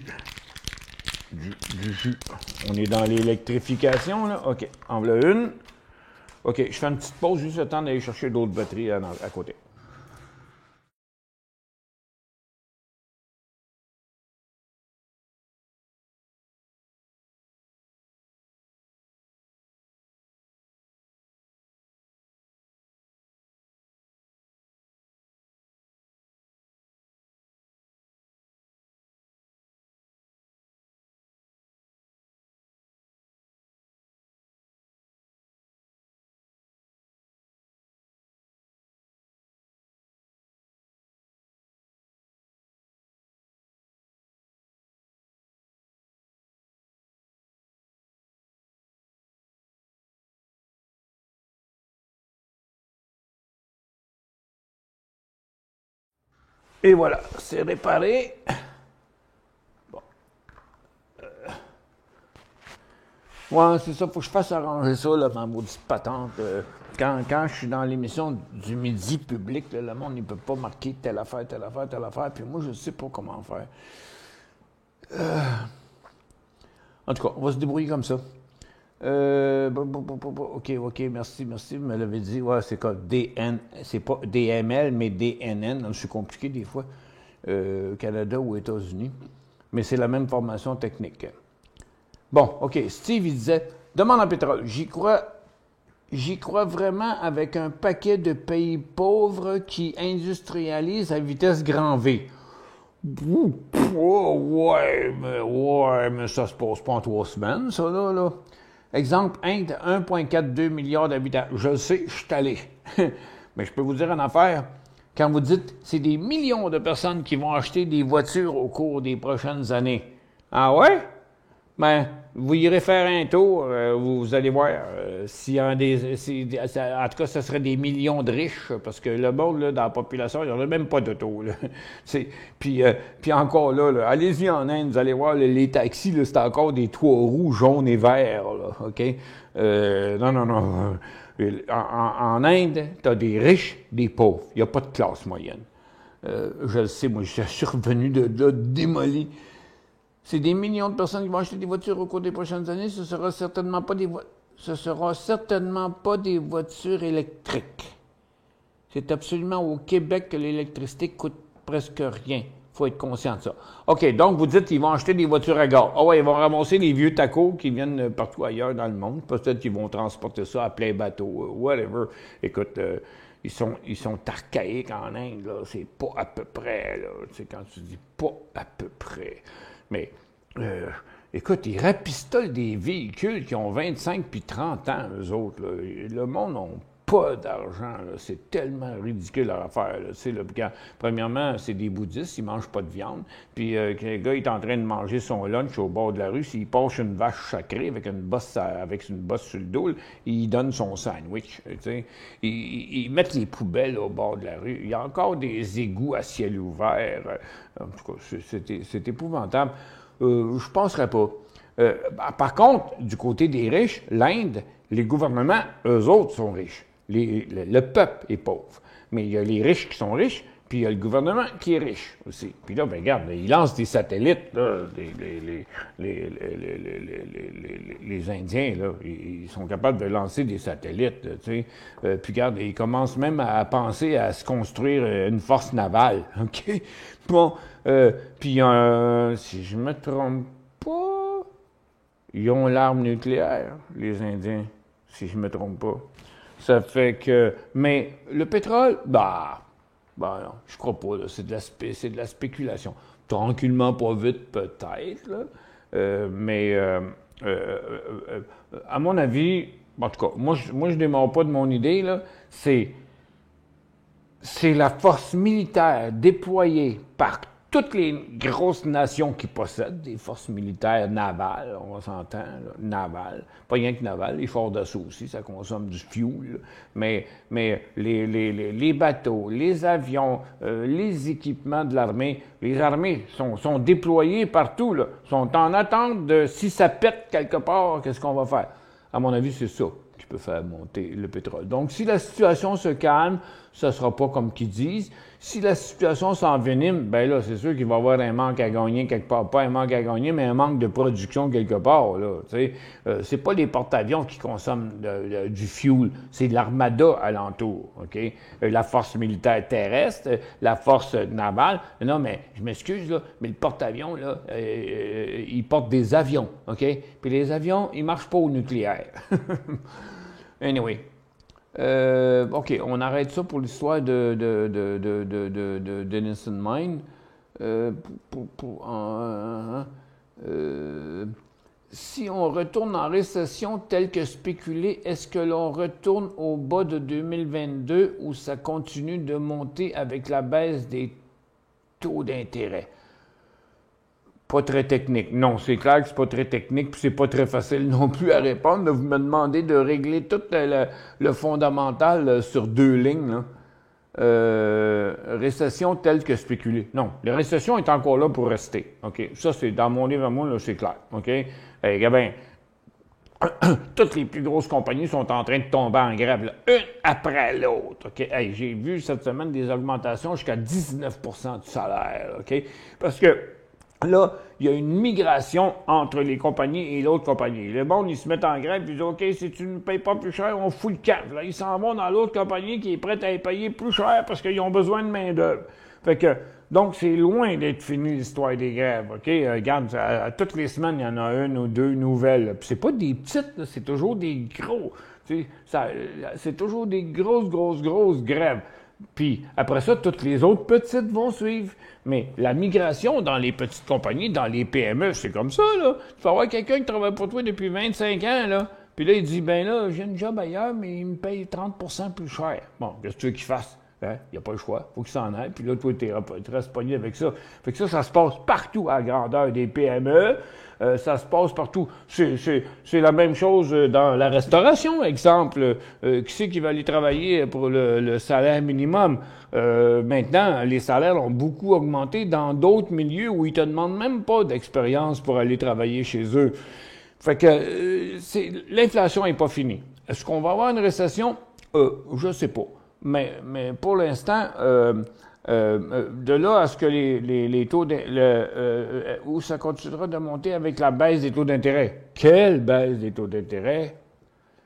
Du jus. On est dans l'électrification, là. OK. En voilà une. OK. Je fais une petite pause, juste le temps d'aller chercher d'autres batteries à côté. Et voilà, c'est réparé. Bon. Ouais, c'est ça, faut que je fasse arranger ça, là, ma maudite patente. Quand je suis dans l'émission du midi public, là, le monde ne peut pas marquer telle affaire, telle affaire, telle affaire, puis moi, je ne sais pas comment faire. En tout cas, on va se débrouiller comme ça. OK, merci, vous me l'avez dit. Ouais, c'est quoi? C'est pas DML, mais DNN. C'est compliqué des fois, Canada ou États-Unis. Mais c'est la même formation technique. Bon, OK, Steve, il disait, demande en pétrole. J'y crois vraiment avec un paquet de pays pauvres qui industrialisent à vitesse grand V. Ouais, mais ça se passe pas en 3 semaines, ça, là. Exemple, Inde, 1,42 milliard d'habitants. Je le sais, je suis allé. Mais je peux vous dire une affaire. Quand vous dites, c'est des millions de personnes qui vont acheter des voitures au cours des prochaines années. Ah ouais? Ben, vous irez faire un tour, vous allez voir. En tout cas, ce serait des millions de riches, parce que le monde, là, dans la population, il n'y en a même pas d'auto. Puis encore là, allez-y en Inde, vous allez voir, les taxis, là, c'est encore des toits roues jaunes et verts, là, OK? Non. En Inde, tu as des riches, des pauvres. Il n'y a pas de classe moyenne. Je le sais, moi, je suis revenu de là démoli. C'est des millions de personnes qui vont acheter des voitures au cours des prochaines années. Ce ne sera certainement pas des voitures. ce ne sera certainement pas des voitures électriques. C'est absolument au Québec que l'électricité coûte presque rien. Il faut être conscient de ça. OK, donc vous dites qu'ils vont acheter des voitures à gaz. Ah ouais, ils vont ramasser les vieux tacos qui viennent partout ailleurs dans le monde. Peut-être qu'ils vont transporter ça à plein bateau, whatever. Écoute, ils sont archaïques en Inde, là. C'est pas à peu près, là. Tu sais, quand tu dis pas à peu près. Mais, écoute, ils rapistolent des véhicules qui ont 25 puis 30 ans, eux autres, là. Le monde n'a pas d'argent, là. C'est tellement ridicule leur affaire, là. Tu sais, là, premièrement, c'est des bouddhistes, ils mangent pas de viande. Puis, le gars est en train de manger son lunch au bord de la rue, s'il passe une vache sacrée avec une bosse sur le dos, il donne son sandwich, tu sais. Ils mettent les poubelles au bord de la rue. Il y a encore des égouts à ciel ouvert. En tout cas, c'est épouvantable. Je penserais pas. Par contre, du côté des riches, l'Inde, les gouvernements, eux autres sont riches. Le peuple est pauvre. Mais il y a les riches qui sont riches, puis il y a le gouvernement qui est riche aussi. Puis là, ben regarde, ils lancent des satellites, là, les Indiens, là, ils sont capables de lancer des satellites, tu sais. Puis regarde, ils commencent même à penser à se construire une force navale, OK? Bon, puis si je me trompe pas, ils ont l'arme nucléaire, les Indiens, si je me trompe pas. Ça fait que... Mais le pétrole, non, je crois pas, là, c'est de la spéculation. Tranquillement, pas vite, peut-être, là. Mais à mon avis, en tout cas, moi je démarre pas de mon idée, là, c'est la force militaire déployée par toutes les grosses nations qui possèdent des forces militaires navales, on s'entend, navales, pas rien que navales, les forts d'assaut aussi, ça consomme du fuel, mais les bateaux, les avions, les équipements de l'armée, les armées sont déployées partout, là, sont en attente de si ça pète quelque part, qu'est-ce qu'on va faire? À mon avis, c'est ça qui peut faire monter le pétrole. Donc, si la situation se calme, ça ne sera pas comme qu'ils disent. Si la situation s'envenime, bien là, c'est sûr qu'il va y avoir un manque à gagner quelque part. Pas un manque à gagner, mais un manque de production quelque part, là. Tu sais, c'est pas les porte-avions qui consomment du fuel, c'est de l'armada alentour, OK? La force militaire terrestre, la force navale. Non, mais je m'excuse, là, mais le porte-avions, là, il porte des avions, OK? Puis les avions, ils marchent pas au nucléaire. Anyway. OK, on arrête ça pour l'histoire de Denison Mine. Si on retourne en récession telle que spéculée, est-ce que l'on retourne au bas de 2022 ou ça continue de monter avec la baisse des taux d'intérêt? Pas très technique. Non, c'est clair que c'est pas très technique, puis c'est pas très facile non plus à répondre. Vous me demandez de régler tout le fondamental sur 2 lignes, là. Récession telle que spéculée. Non, la récession est encore là pour rester. OK? Ça, c'est dans mon livre à moi, là, c'est clair. OK? Ben, toutes les plus grosses compagnies sont en train de tomber en grève, là, une après l'autre. OK? J'ai vu cette semaine des augmentations jusqu'à 19% du salaire. OK? Parce que là, il y a une migration entre les compagnies et l'autre compagnie. Les monde, ils se mettent en grève, ils disent « OK, si tu ne payes pas plus cher, on fout le camp. » Là, ils s'en vont dans l'autre compagnie qui est prête à les payer plus cher parce qu'ils ont besoin de main-d'œuvre. Fait que, donc, c'est loin d'être fini l'histoire des grèves. OK? Regarde, à toutes les semaines, il y en a une ou deux nouvelles. Puis c'est pas des petites, là, c'est toujours des gros. C'est toujours des grosses grèves. Puis après ça, toutes les autres petites vont suivre. Mais la migration dans les petites compagnies, dans les PME, c'est comme ça, là. Tu vas avoir quelqu'un qui travaille pour toi depuis 25 ans, là. Puis là, il dit, ben là, j'ai une job ailleurs, mais il me paye 30% plus cher. Bon, qu'est-ce que tu veux qu'il fasse? Hein? Il n'y a pas le choix. Il faut qu'il s'en aille. Puis là, toi, tu restes pogné avec ça. Fait que ça se passe partout à la grandeur des PME. Ça se passe partout. C'est la même chose dans la restauration, exemple. Qui c'est qui va aller travailler pour le salaire minimum? Maintenant, les salaires ont beaucoup augmenté dans d'autres milieux où ils te demandent même pas d'expérience pour aller travailler chez eux. Fait que l'inflation n'est pas finie. Est-ce qu'on va avoir une récession? Je ne sais pas. Mais pour l'instant, de là à ce que les taux où ça continuera de monter avec la baisse des taux d'intérêt. Quelle baisse des taux d'intérêt?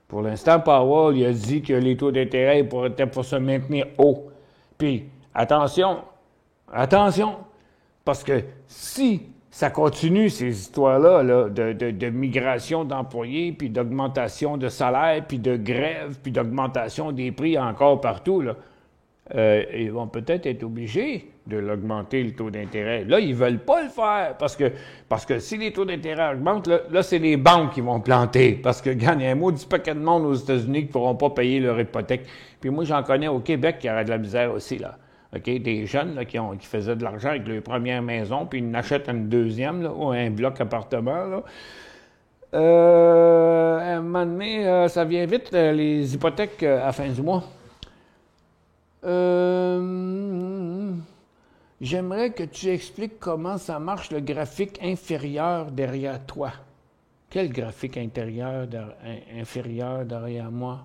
Pour l'instant, Powell, il a dit que les taux d'intérêt étaient pour se maintenir hauts. Puis, attention, parce que si ça continue, ces histoires-là là, de migration d'employés, puis d'augmentation de salaire, puis de grève, puis d'augmentation des prix encore partout, là, ils vont peut-être être obligés de l'augmenter, le taux d'intérêt. Là, ils ne veulent pas le faire parce que si les taux d'intérêt augmentent, là c'est les banques qui vont planter. Parce que, regarde, il y a un maudit paquet de monde aux États-Unis qui ne pourront pas payer leur hypothèque. Puis moi, j'en connais au Québec qui auraient de la misère aussi, là. OK? Des jeunes là, qui faisaient de l'argent avec leur première maison, puis ils en achètent une deuxième, là, ou un bloc appartement, là. À un moment donné, ça vient vite, les hypothèques à la fin du mois. J'aimerais que tu expliques comment ça marche le graphique inférieur derrière toi. Quel graphique inférieur derrière moi?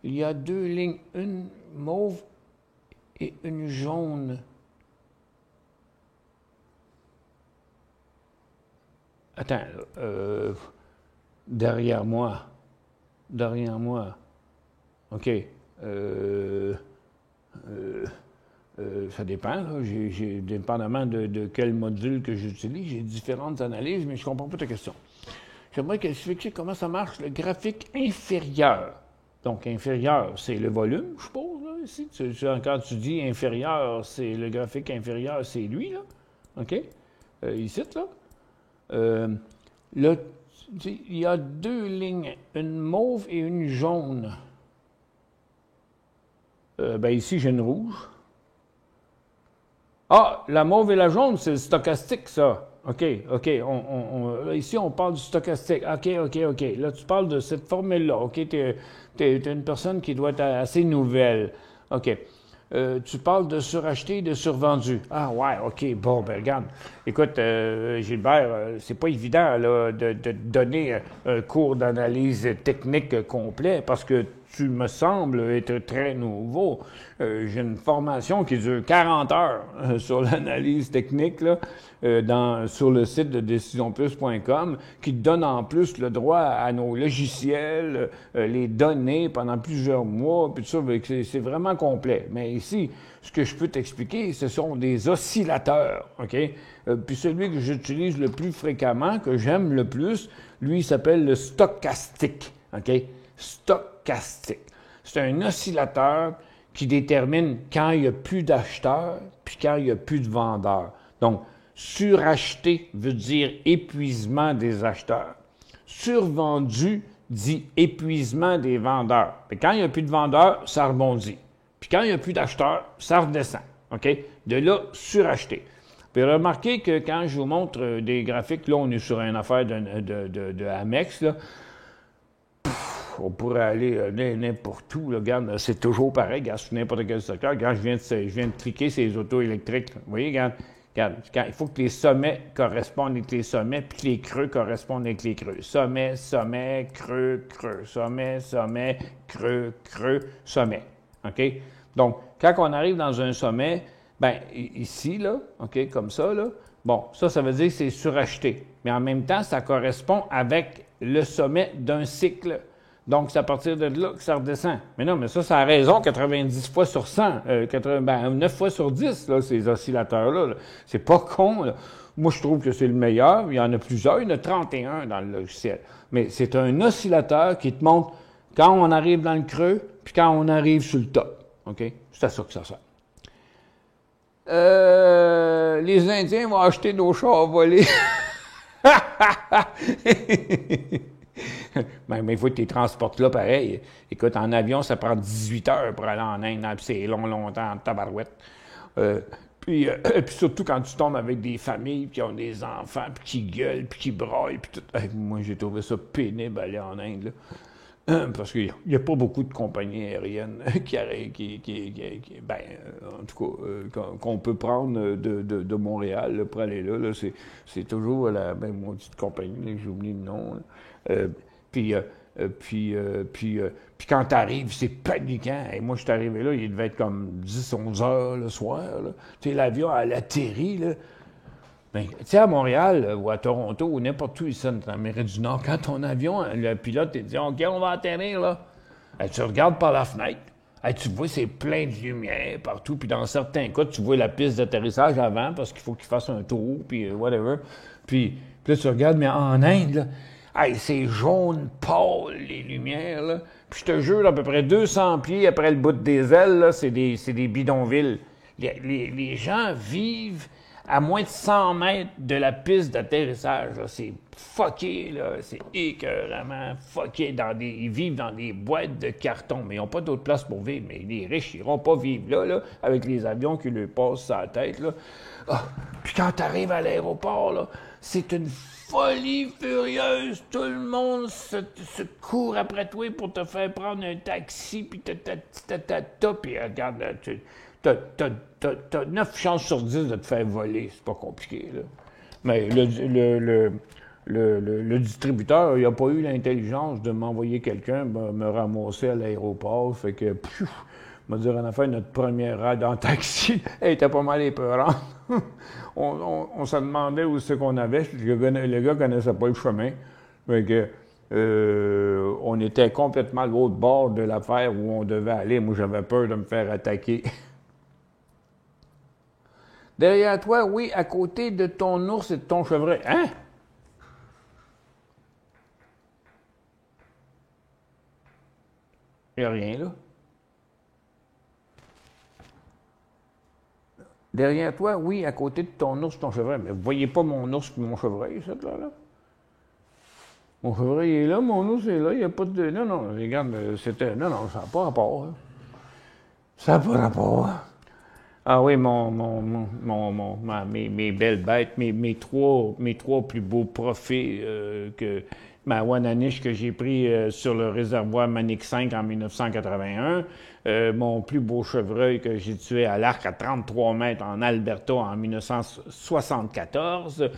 Il y a deux lignes, une mauve et une jaune. Attends, derrière moi. OK. Ça dépend, là. Dépendamment de quel module que j'utilise, j'ai différentes analyses, mais je ne comprends pas ta question. J'aimerais que tu expliques comment ça marche, le graphique inférieur. Donc, inférieur, c'est le volume, je suppose, là, ici. Quand tu dis inférieur, c'est le graphique inférieur, c'est lui, là. OK? Ici, là. Là, il y a deux lignes, une mauve et une jaune. Ici, j'ai une rouge. Ah, la mauve et la jaune, c'est le stochastique, ça. OK. Ici, on parle du stochastique. OK. Là, tu parles de cette formule-là. OK, t'es une personne qui doit être assez nouvelle. OK. Tu parles de suracheté et de survendu. Ah, ouais, OK. Bon, regarde. Écoute, Gilbert, c'est pas évident là, de donner un cours d'analyse technique complet parce que tu me sembles être très nouveau. J'ai une formation qui dure 40 heures sur l'analyse technique là, sur le site de décisionplus.com qui te donne en plus le droit à nos logiciels, les données pendant plusieurs mois, puis tout ça, c'est vraiment complet. Mais ici, ce que je peux t'expliquer, ce sont des oscillateurs, OK? Puis celui que j'utilise le plus fréquemment, que j'aime le plus, lui, il s'appelle le stochastique, OK? Stochastique. C'est un oscillateur qui détermine quand il n'y a plus d'acheteurs puis quand il n'y a plus de vendeurs. Donc, suracheter veut dire épuisement des acheteurs. Survendu dit épuisement des vendeurs. Puis quand il n'y a plus de vendeurs, ça rebondit. Puis quand il n'y a plus d'acheteurs, ça redescend. OK? De là, suracheter. Puis remarquez que quand je vous montre des graphiques, là, on est sur une affaire de Amex, là. On pourrait aller n'importe où. Là. Regarde, c'est toujours pareil. Regarde, sur n'importe quel secteur. Regarde, je viens de cliquer sur les autos électriques. Là. Vous voyez, regarde, il faut que les sommets correspondent avec les sommets, puis que les creux correspondent avec les creux. Sommet, creux, sommet, creux, sommet. OK? Donc, quand on arrive dans un sommet, ici, là, OK, comme ça, là, bon, ça veut dire que c'est suracheté. Mais en même temps, ça correspond avec le sommet d'un cycle. Donc, c'est à partir de là que ça redescend. Mais non, mais ça a raison 90 fois sur 100, 9 fois sur 10, là, ces oscillateurs-là. Là. C'est pas con, là. Moi, je trouve que c'est le meilleur. Il y en a plusieurs. Il y en a 31 dans le logiciel. Mais c'est un oscillateur qui te montre quand on arrive dans le creux puis quand on arrive sur le top. OK? C'est à ça que ça sert. Les Indiens vont acheter nos chars à voler. Mais il faut que tu les transportes là pareil. Écoute, en avion, ça prend 18 heures pour aller en Inde, puis c'est longtemps en tabarouette. Puis surtout quand tu tombes avec des familles qui ont des enfants, puis qui gueulent, puis qui braillent, puis tout. Moi, j'ai trouvé ça pénible aller en Inde, là. Parce qu'il n'y a pas beaucoup de compagnies aériennes en tout cas, qu'on peut prendre de Montréal là, pour aller là. C'est toujours la même maudite compagnie, là, j'oublie le nom. Puis quand tu arrives, c'est paniquant. Et moi, je suis arrivé là, il devait être comme 10-11 heures le soir. Tu sais, l'avion, elle atterrit, là. Mais, tu sais, à Montréal ou à Toronto ou n'importe où ici dans l'Amérique du Nord, quand ton avion, le pilote te dit « OK, on va atterrir, là », tu regardes par la fenêtre, tu vois, c'est plein de lumière partout, puis dans certains cas, tu vois la piste d'atterrissage avant parce qu'il faut qu'il fasse un tour, puis whatever. Puis là, tu regardes, mais en Inde, là, c'est jaune pâle, les lumières, là. Puis je te jure, à peu près 200 pieds après le bout des ailes, là, c'est des bidonvilles. Les gens vivent à moins de 100 mètres de la piste d'atterrissage. C'est fucké, là. C'est écœuramment fucké. Ils vivent dans des boîtes de carton, mais ils n'ont pas d'autre place pour vivre. Mais les riches, ils n'iront pas vivre là, avec les avions qui leur passent sur la tête, là. Puis quand tu arrives à l'aéroport, là, c'est une folie furieuse. Tout le monde se court après toi pour te faire prendre un taxi, puis puis regarde, là, t'as 9 chances sur 10 de te faire voler. C'est pas compliqué, là. Mais le distributeur, il n'a pas eu l'intelligence de m'envoyer quelqu'un me ramasser à l'aéroport. Fait que, m'a dit, on a fait notre première ride en taxi. Elle était pas mal épeurante. on se demandait où c'est qu'on avait. Le gars connaissait pas le chemin. Fait que, on était complètement à l'autre bord de l'affaire où on devait aller. Moi, j'avais peur de me faire attaquer. Derrière toi, oui, à côté de ton ours et de ton chevreuil. Hein? Il n'y a rien, là. Derrière toi, oui, à côté de ton ours et ton chevreuil. Mais vous voyez pas mon ours et mon chevreuil, ça, là? Mon chevreuil est là, mon ours est là, il n'y a pas de... Non, regarde, c'était... Non, ça n'a pas rapport. Hein. Ça n'a pas rapport. Ah oui, mes belles bêtes, mes trois plus beaux profits que ma Wananiche que j'ai pris sur le réservoir Manic 5 en 1981, mon plus beau chevreuil que j'ai tué à l'arc à 33 mètres en Alberta en 1974,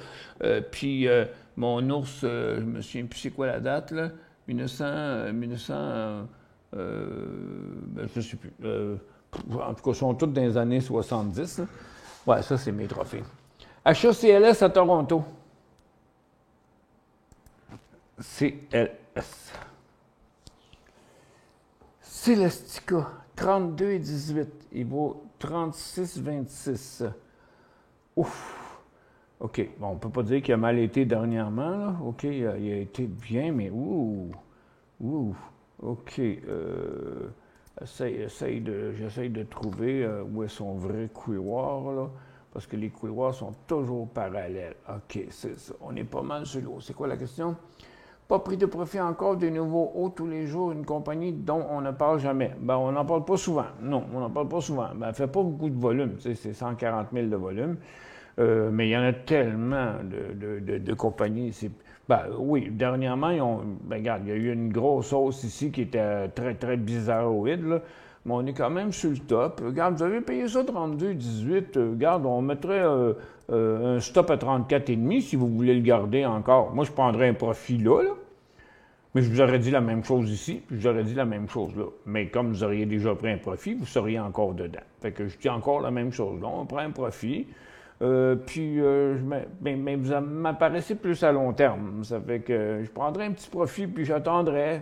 puis mon ours, je me souviens plus c'est quoi la date, là, 1900 je ne sais plus. En tout cas, ils sont tous dans les années 70. Là. Ouais, ça, c'est mes trophées. HACLS à Toronto. CLS. Celestica, 32,18. Il vaut 36,26. Ouf. OK. Bon, on ne peut pas dire qu'il a mal été dernièrement. Là. OK, il a été bien, mais OK. J'essaye de trouver où est son vrai couloir, là, parce que les couloirs sont toujours parallèles. OK, c'est ça. On est pas mal sur l'eau. C'est quoi la question? Pas pris de profit encore de nouveaux hauts tous les jours, une compagnie dont on ne parle jamais. Ben, on n'en parle pas souvent. Non, on n'en parle pas souvent. Ben, elle ne fait pas beaucoup de volume. Tu sais, c'est 140 000 de volume. Mais il y en a tellement de compagnies. Ben oui, dernièrement, regarde, il y a eu une grosse hausse ici qui était très, très bizarroïde, là. Mais on est quand même sur le top. Regarde, vous avez payé ça 32,18. Regarde, on mettrait un stop à 34,5 si vous voulez le garder encore. Moi, je prendrais un profit là. Mais je vous aurais dit la même chose ici, puis je vous aurais dit la même chose là. Mais comme vous auriez déjà pris un profit, vous seriez encore dedans. Fait que je dis encore la même chose là. On prend un profit. Mais vous m'apparaissez plus à long terme. Ça fait que je prendrai un petit profit, puis j'attendrai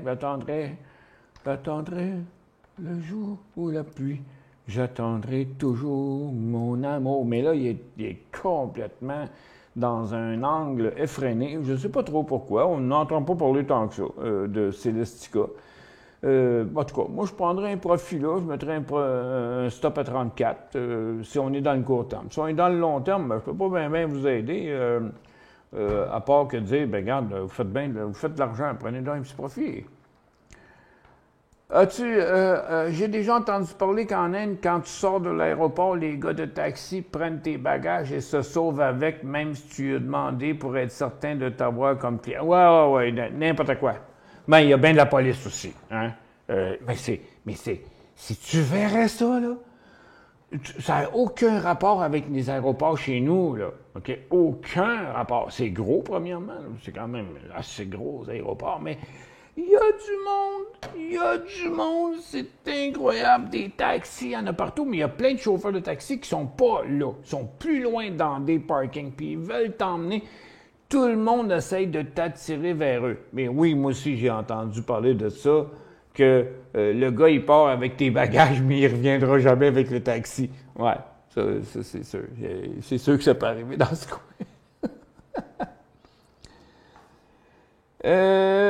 le jour ou la pluie. J'attendrai toujours mon amour. Mais là, il est complètement dans un angle effréné. Je ne sais pas trop pourquoi. On n'entend pas parler tant que ça de Celestica. En tout cas, moi, je prendrais un profit là, je mettrais un stop à 34 si on est dans le court terme. Si on est dans le long terme, ben, je ne peux pas bien vous aider, à part que de dire, ben regarde, vous faites de l'argent, prenez donc un petit profit. J'ai déjà entendu parler qu'en Inde, quand tu sors de l'aéroport, les gars de taxi prennent tes bagages et se sauvent avec, même si tu as demandé pour être certain de t'avoir comme client. Ouais, n'importe quoi. Ben, il y a bien de la police aussi. Hein? Si tu verrais ça, là, ça n'a aucun rapport avec les aéroports chez nous, là. OK? Aucun rapport. C'est gros, premièrement. C'est quand même assez gros, les aéroports. Mais Il y a du monde, c'est incroyable. Des taxis, il y en a partout, mais il y a plein de chauffeurs de taxi qui sont pas là. Ils sont plus loin dans des parkings, puis ils veulent t'emmener. Tout le monde essaye de t'attirer vers eux. Mais oui, moi aussi, j'ai entendu parler de ça, que le gars, il part avec tes bagages, mais il reviendra jamais avec le taxi. Ouais, ça c'est sûr. C'est sûr que ça peut arriver dans ce coin.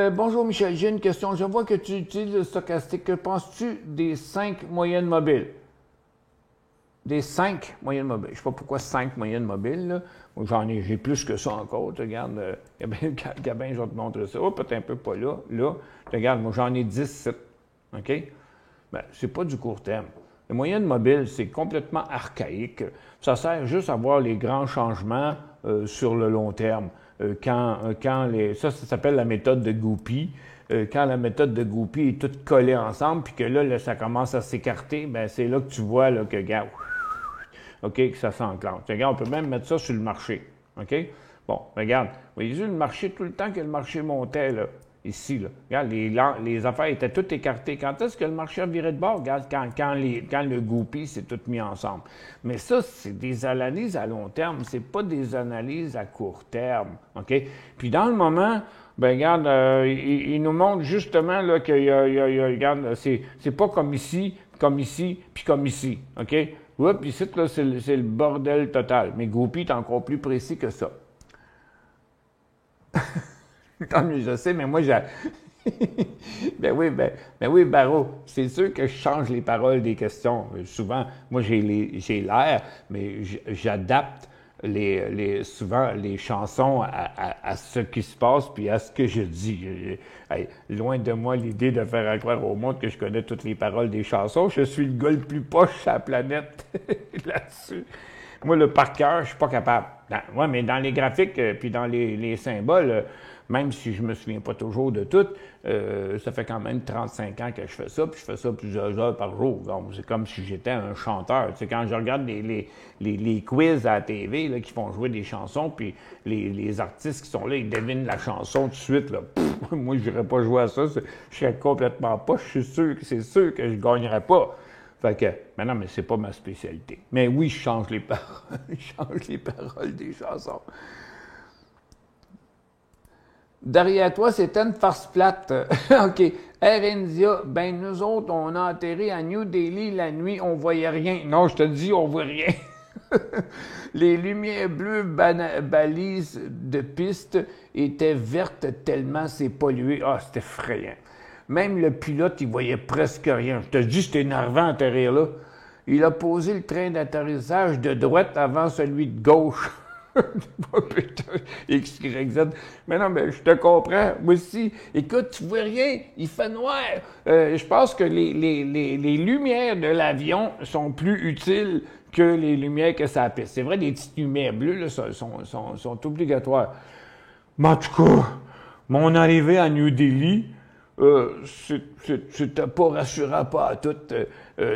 Bonjour Michel, j'ai une question. Je vois que tu utilises le stochastique. Que penses-tu des 5 moyennes mobiles? Des 5 moyennes mobiles. Je ne sais pas pourquoi 5 moyennes mobiles. Là. Moi, j'ai plus que ça encore. Tu regardes, Gabin, je vais te montrer ça. Oh, peut-être un peu pas là. Là, tu regardes, moi, j'en ai 10. OK? Ben, c'est pas du court terme. Les moyennes mobiles, c'est complètement archaïque. Ça sert juste à voir les grands changements sur le long terme. Ça s'appelle la méthode de Goupy. Quand la méthode de Goupy est toute collée ensemble, puis que là, ça commence à s'écarter, ben c'est là que tu vois là, que, regarde, OK, que ça s'enclenche. Regarde, on peut même mettre ça sur le marché. OK? Bon, regarde, voyez-vous le marché, tout le temps que le marché montait, là, ici, là. Regarde, les affaires étaient toutes écartées. Quand est-ce que le marché a viré de bord? Regarde, quand le Goupy s'est tout mis ensemble. Mais ça, c'est des analyses à long terme, c'est pas des analyses à court terme. OK? Puis dans le moment, ben regarde, il nous montre justement là, que regarde, c'est pas comme ici, puis comme ici. OK? Oups, ici, là, c'est le bordel total. Mais Goupy est encore plus précis que ça. Comme je sais, mais moi, ben oui, Barreau, c'est sûr que je change les paroles des questions. Souvent, moi, j'ai l'air, mais j'adapte souvent les chansons à ce qui se passe puis à ce que je dis. Loin de moi l'idée de faire croire au monde que je connais toutes les paroles des chansons. Je suis le gars le plus poche sur la planète là-dessus. Moi, le par cœur, je suis pas capable. Oui, mais dans les graphiques puis dans les symboles, même si je me souviens pas toujours de tout, ça fait quand même 35 ans que je fais ça, puis je fais ça plusieurs heures par jour. Donc, c'est comme si j'étais un chanteur. Tu sais, quand je regarde les quiz à la TV là, qui font jouer des chansons, puis les artistes qui sont là, ils devinent la chanson tout de suite. Là. Moi, je n'irais pas jouer à ça. Je serais complètement pas. C'est sûr que je gagnerais pas. Fait que, mais non, mais c'est pas ma spécialité. Mais oui, je change les paroles. Je change les paroles des chansons. Derrière toi, c'était une farce plate. OK. Air India, ben nous autres, on a atterri à New Delhi la nuit, on voyait rien. Non, je te dis, on voit rien. Les lumières bleues balises de piste étaient vertes tellement c'est pollué. Ah, c'était effrayant. Même le pilote, il voyait presque rien. Je te dis, c'était énervant atterrir là. Il a posé le train d'atterrissage de droite avant celui de gauche. Putain, X, Y, Z. Mais non, mais je te comprends. Moi aussi. Écoute, tu vois rien. Il fait noir. Je pense que les lumières de l'avion sont plus utiles que les lumières que ça piste. C'est vrai, des petites lumières bleues là, sont obligatoires. Mais en tout cas, mon arrivée à New Delhi, c'était pas rassurant, pas à tout.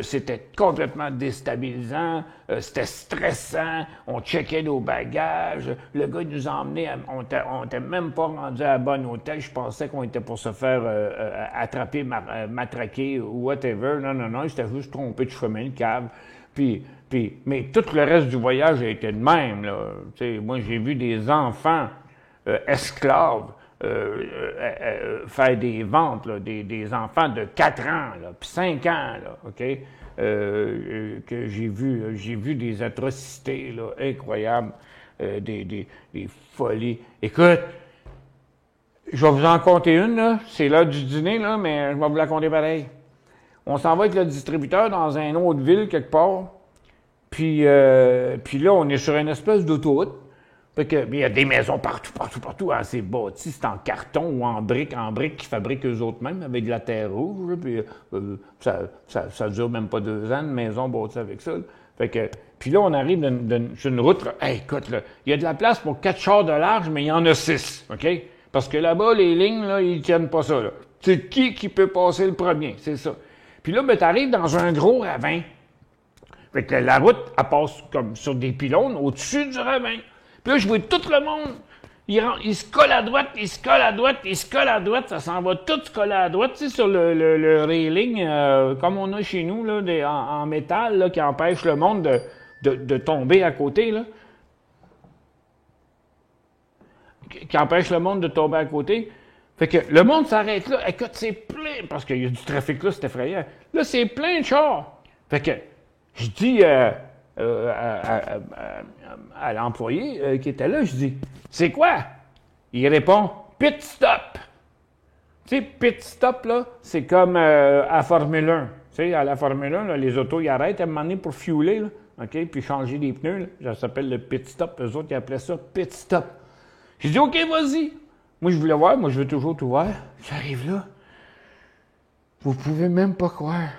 C'était complètement déstabilisant, c'était stressant, on checkait nos bagages, le gars nous a emmenés, on était même pas rendu à un bon hôtel, je pensais qu'on était pour se faire attraper, matraquer ou whatever. Non, il s'était juste trompé de chemin, le cave. Mais tout le reste du voyage a été de même. Là. Moi, j'ai vu des enfants esclaves faire des ventes, là, des enfants de 4 ans, puis 5 ans, là, OK? Que j'ai vu des atrocités là, incroyables, des folies. Écoute, je vais vous en compter une, là. C'est l'heure du dîner, là, mais je vais vous la compter pareil. On s'en va avec le distributeur dans une autre ville quelque part, puis là, on est sur une espèce d'autoroute. Fait que, il y a des maisons partout. Hein, c'est bâti, c'est en carton ou en briques qu'ils fabriquent eux-mêmes avec de la terre rouge. Puis ça dure même pas 2 ans, une maison bâtie avec ça. Là. Fait que, puis là, on arrive sur une route. Là, hey, écoute, là, il y a de la place pour 4 chars de large, mais il y en a 6. OK? Parce que là-bas, les lignes, là, ils tiennent pas ça. Là. C'est qui peut passer le premier? C'est ça. Puis là, ben, tu arrives dans un gros ravin. Fait que la route, elle passe comme sur des pylônes au-dessus du ravin. Puis là, je vois tout le monde. il se colle à droite, il se colle à droite, il se colle à droite, ça s'en va tout se coller à droite, tu sais, sur le railing, comme on a chez nous, là, en métal, là, qui empêche le monde de tomber à côté, là. Qui empêche le monde de tomber à côté. Fait que le monde s'arrête là. Écoute, c'est plein, parce qu'il y a du trafic là, c'est effrayant. Là, c'est plein de chars. Fait que je dis à l'employé qui était là, je dis, c'est quoi? Il répond, pit stop. Tu sais, pit stop, là, c'est comme à Formule 1. Tu sais, à la Formule 1, là, les autos, ils arrêtent à un moment donné pour fueler, là, OK, puis changer les pneus, là. Ça s'appelle le pit stop. Eux autres, ils appelaient ça pit stop. J'ai dit, OK, vas-y. Moi, je voulais voir. Moi, je veux toujours tout voir. J'arrive là. Vous pouvez même pas croire.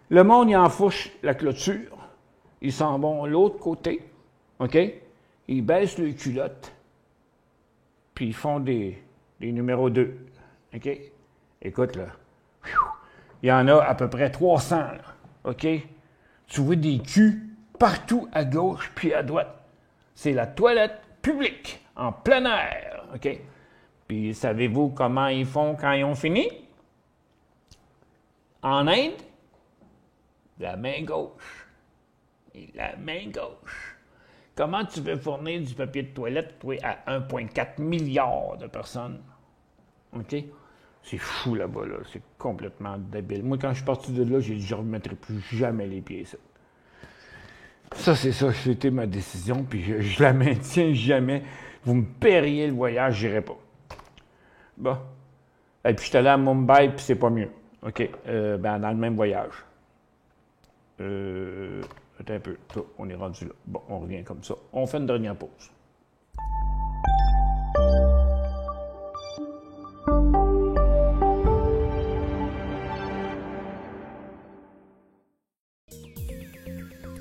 Le monde, il enfourche la clôture. Ils s'en vont l'autre côté. OK? Ils baissent le culotte. Puis ils font des numéros 2. OK? Écoute, là. Il y en a à peu près 300, là. OK? Tu vois des culs partout à gauche puis à droite. C'est la toilette publique, en plein air, OK? Puis, savez-vous comment ils font quand ils ont fini? En Inde, la main gauche. Et la main gauche. Comment tu veux fournir du papier de toilette, toi, à 1,4 milliard de personnes? OK? C'est fou là-bas, là. C'est complètement débile. Moi, quand je suis parti de là, j'ai dit, je ne remettrai plus jamais les pieds ici. Ça, c'est ça, c'était ma décision, puis je la maintiens jamais. Vous me paieriez le voyage, j'irai pas. Bon. Et puis, je suis allé à Mumbai, puis c'est pas mieux. OK. Dans le même voyage. Attends un peu. Là, on est rendu là. Bon, on revient comme ça. On fait une dernière pause.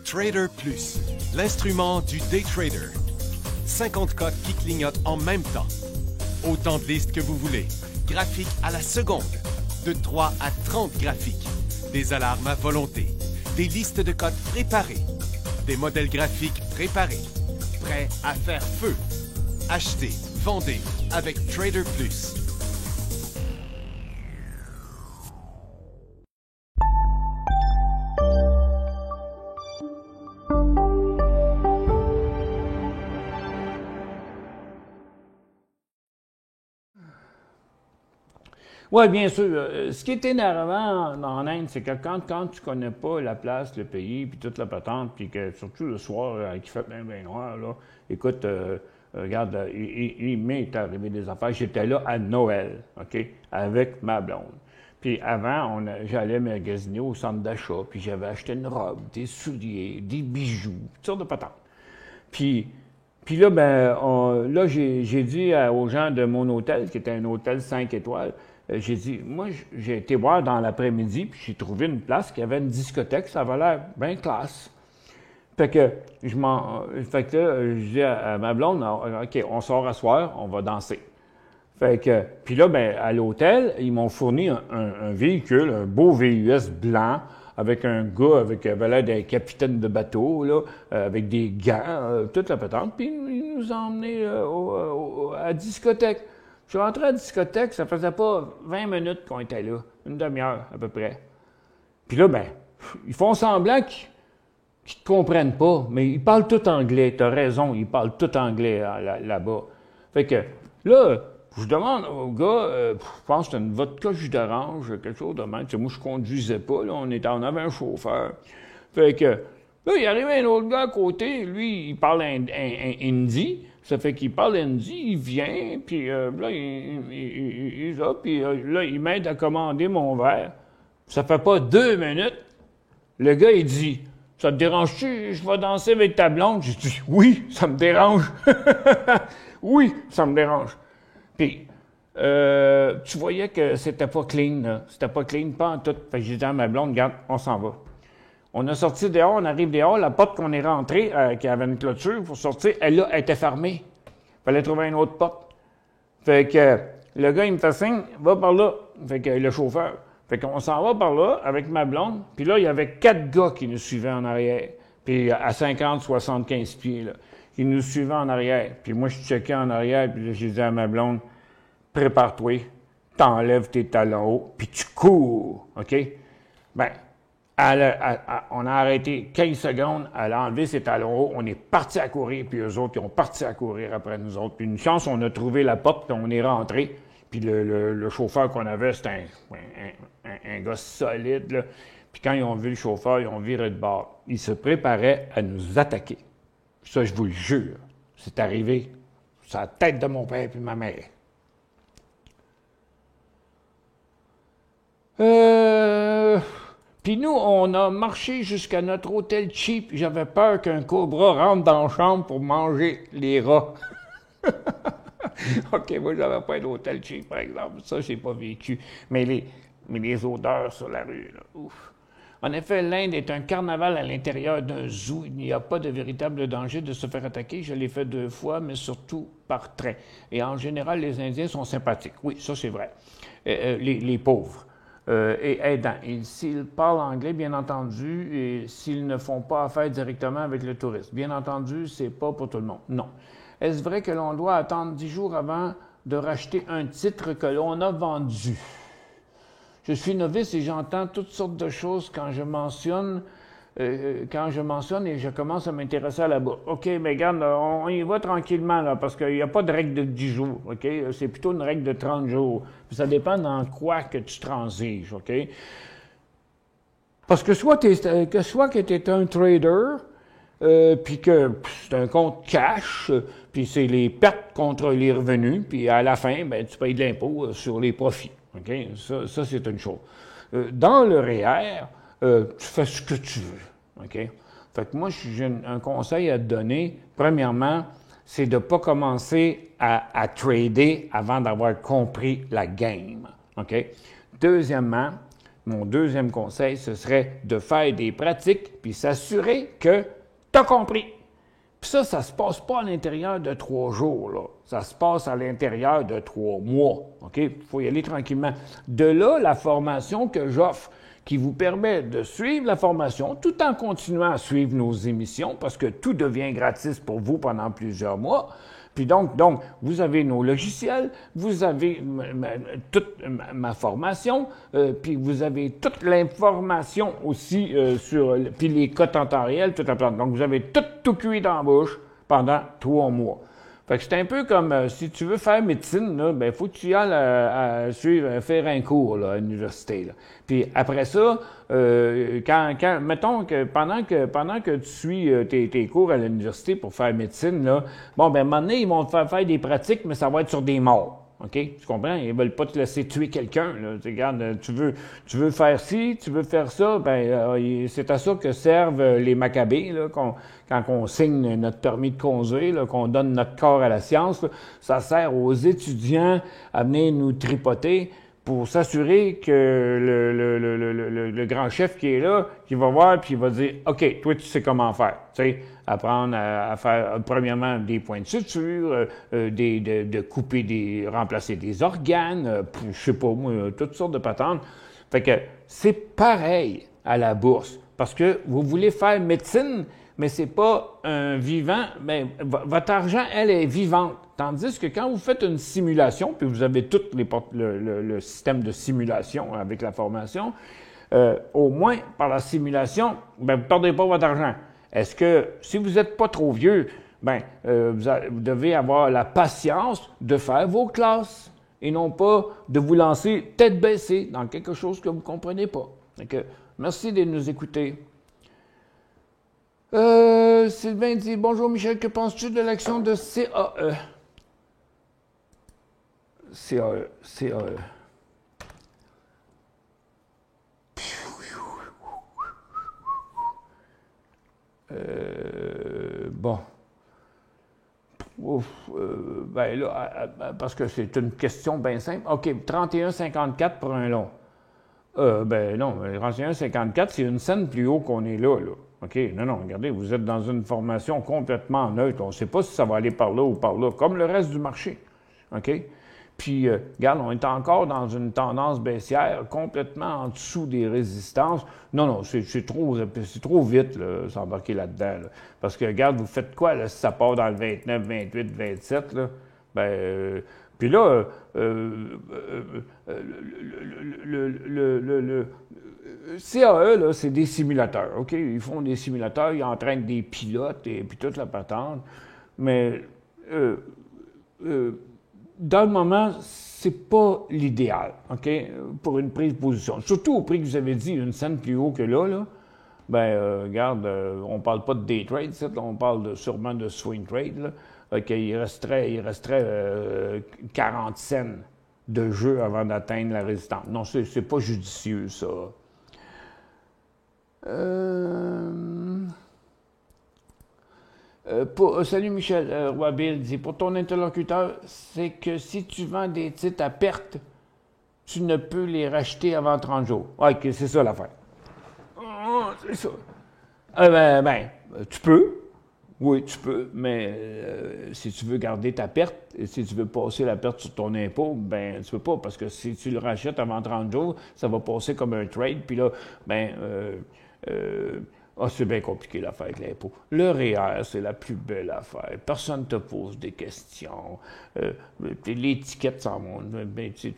Trader Plus, l'instrument du day trader. 50 codes qui clignotent en même temps. Autant de listes que vous voulez. Graphiques à la seconde. De 3 à 30 graphiques. Des alarmes à volonté. Des listes de codes préparées. Des modèles graphiques préparés. Prêts à faire feu. Achetez, vendez avec Trader Plus. Oui, bien sûr. Ce qui est énervant en Inde, c'est que quand tu connais pas la place, le pays, puis toute la patente, puis que surtout le soir, qu'il fait bien noir, là, écoute, regarde, il m'est arrivé des affaires. J'étais là à Noël, OK, avec ma blonde. Puis avant, j'allais magasiner au centre d'achat, puis j'avais acheté une robe, des souliers, des bijoux, toutes sortes de patentes. Puis là, là, j'ai dit aux gens de mon hôtel, qui était un hôtel 5 étoiles, j'ai dit, moi, j'ai été voir dans l'après-midi, puis j'ai trouvé une place qui avait une discothèque, ça avait l'air bien classe. Fait que je dis à ma blonde, OK, on sort à soir, on va danser. Fait que, puis là, à l'hôtel, ils m'ont fourni un véhicule, un beau VUS blanc, avec un gars qui avait l'air d'un capitaine de bateau, là, avec des gants, toute la patente, puis ils nous ont emmenés à la discothèque. Je suis rentré à la discothèque, ça faisait pas 20 minutes qu'on était là, une demi-heure à peu près. Puis là, ils font semblant qu'ils ne comprennent pas, mais ils parlent tout anglais, tu as raison, ils parlent tout anglais là-bas. Fait que là, je demande au gars, je pense que c'était une vodka jus d'orange, quelque chose de même. Moi, je conduisais pas, là, on avait un chauffeur. Fait que là, il arrive un autre gars à côté, lui, il parle un hindi. Ça fait qu'il parle hindi, il vient, puis là, il m'aide à commander mon verre. Ça fait pas 2 minutes. Le gars, il dit, « Ça te dérange-tu, je vais danser avec ta blonde? » J'ai dit, « Oui, ça me dérange. » Oui, ça me dérange. Puis, tu voyais que c'était pas clean, là. C'était pas clean, pas en tout. Fait que j'ai dit à ma blonde, « Regarde, on s'en va. » On a sorti dehors, on arrive dehors, la porte qu'on est rentrée, qui avait une clôture pour sortir, elle était fermée. Il fallait trouver une autre porte. Fait que le gars, il me fait signe, va par là. Fait que le chauffeur. Fait qu'on s'en va par là avec ma blonde. Puis là, il y avait 4 gars qui nous suivaient en arrière. Puis à 50, 75 pieds, là. qui nous suivaient en arrière. Puis moi, je checkais en arrière, puis là, j'ai dit à ma blonde, prépare-toi, t'enlèves tes talons hauts, puis tu cours, OK? Bien, on a arrêté 15 secondes, elle a enlevé ses talons hauts, on est parti à courir, puis eux autres, ils ont parti à courir après nous autres. Puis une chance, on a trouvé la porte, puis on est rentré. Puis le chauffeur qu'on avait, c'était un gars solide, là. Puis quand ils ont vu le chauffeur, ils ont viré de bord. Ils se préparaient à nous attaquer. Ça, je vous le jure, c'est arrivé sur la tête de mon père et de ma mère. Puis nous, on a marché jusqu'à notre hôtel cheap. J'avais peur qu'un cobra rentre dans la chambre pour manger les rats. OK, moi, j'avais pas d'hôtel cheap, par exemple. Ça, j'ai pas vécu. Mais les odeurs sur la rue, là, ouf. En effet, l'Inde est un carnaval à l'intérieur d'un zoo. Il n'y a pas de véritable danger de se faire attaquer. Je l'ai fait 2 fois, mais surtout par train. Et en général, les Indiens sont sympathiques. Oui, ça, c'est vrai. Les pauvres. Et aidants. Et s'ils parlent anglais, bien entendu, et s'ils ne font pas affaire directement avec le touriste. Bien entendu, c'est pas pour tout le monde. Non. Est-ce vrai que l'on doit attendre 10 jours avant de racheter un titre que l'on a vendu? Je suis novice et j'entends toutes sortes de choses quand je mentionne et je commence à m'intéresser à la bourse. OK, mais regarde, on y va tranquillement, là, parce qu'il n'y a pas de règle de 10 jours, OK? C'est plutôt une règle de 30 jours. Puis ça dépend dans quoi que tu transiges, OK? Parce que soit que tu es un trader, puis que c'est un compte cash, puis c'est les pertes contre les revenus, puis à la fin, ben, tu payes de l'impôt sur les profits. OK? Ça c'est une chose. Dans le REER, tu fais ce que tu veux. OK? Fait que moi, j'ai un conseil à te donner. Premièrement, c'est de ne pas commencer à trader avant d'avoir compris la game. OK? Deuxièmement, mon deuxième conseil, ce serait de faire des pratiques puis s'assurer que tu as compris. Puis ça ne se passe pas à l'intérieur de 3 jours, là. Ça se passe à l'intérieur de 3 mois, OK? Il faut y aller tranquillement. De là, la formation que j'offre, qui vous permet de suivre la formation tout en continuant à suivre nos émissions, parce que tout devient gratis pour vous pendant plusieurs mois. Puis donc vous avez nos logiciels, vous avez toute ma formation, puis vous avez toute l'information aussi puis les cotes en temps réel, toute la plante. Donc, vous avez tout cuit dans la bouche pendant 3 mois. Fait que c'est un peu comme si tu veux faire médecine, là, ben faut que tu y ailles faire un cours là, à l'université. Là. Puis après ça, mettons que pendant que tu suis tes cours à l'université pour faire médecine, là, bon, ben à un moment donné, ils vont te faire des pratiques, mais ça va être sur des morts. OK? Tu comprends? Ils ne veulent pas te laisser tuer quelqu'un. Regarde, tu veux faire ci, tu veux faire ça, ben c'est à ça que servent les Maccabées, là, quand on signe notre permis de conduire, là, qu'on donne notre corps à la science. Là, ça sert aux étudiants à venir nous tripoter pour s'assurer que le grand chef qui est là, qui va voir puis il va dire « OK, toi, tu sais comment faire. » Tu sais, apprendre à faire, premièrement, des points de suture, de couper remplacer des organes, je sais pas moi, toutes sortes de patentes. Fait que c'est pareil à la bourse. Parce que vous voulez faire médecine, mais c'est pas un vivant, mais votre argent, elle est vivante. Tandis que quand vous faites une simulation, puis vous avez tout le système de simulation avec la formation, au moins par la simulation, ben, vous ne perdez pas votre argent. Est-ce que, si vous n'êtes pas trop vieux, ben, vous devez avoir la patience de faire vos classes et non pas de vous lancer tête baissée dans quelque chose que vous ne comprenez pas. Donc, merci de nous écouter. Sylvain dit « Bonjour Michel, que penses-tu de l'action de CAE? » CAE. Bon. Ben là, parce que c'est une question bien simple. OK, 31,54 pour un long. Ben non, 31,54, c'est une scène plus haut qu'on est là. OK, non, regardez, vous êtes dans une formation complètement neutre. On ne sait pas si ça va aller par là ou par là, comme le reste du marché. OK? Puis, regarde, on est encore dans une tendance baissière, complètement en dessous des résistances. Non, non, c'est trop vite, là, s'embarquer là-dedans. Là. Parce que, regarde, vous faites quoi, là, si ça part dans le 29, 28, 27, là? Ben, puis là, le CAE, là, c'est des simulateurs, OK? Ils font des simulateurs, ils entraînent des pilotes et puis toute la patente. Mais dans le moment, c'est pas l'idéal, OK? Pour une prise de position. Surtout au prix que vous avez dit, une scène plus haut que là. Ben, regarde, on parle pas de day trade, là, on parle sûrement de swing trade, là. OK, il resterait 40 cents de jeu avant d'atteindre la résistance. Non, c'est pas judicieux, ça. Salut Michel, Roi Bill dit, pour ton interlocuteur, c'est que si tu vends des titres à perte, tu ne peux les racheter avant 30 jours. OK, c'est ça l'affaire. C'est ça. Tu peux. Oui, tu peux, mais si tu veux garder ta perte, et si tu veux passer la perte sur ton impôt, ben tu peux pas, parce que si tu le rachètes avant 30 jours, ça va passer comme un trade, puis là, c'est bien compliqué l'affaire avec l'impôt. Le REER, c'est la plus belle affaire. Personne ne te pose des questions. L'étiquette s'en monte. Ben, tu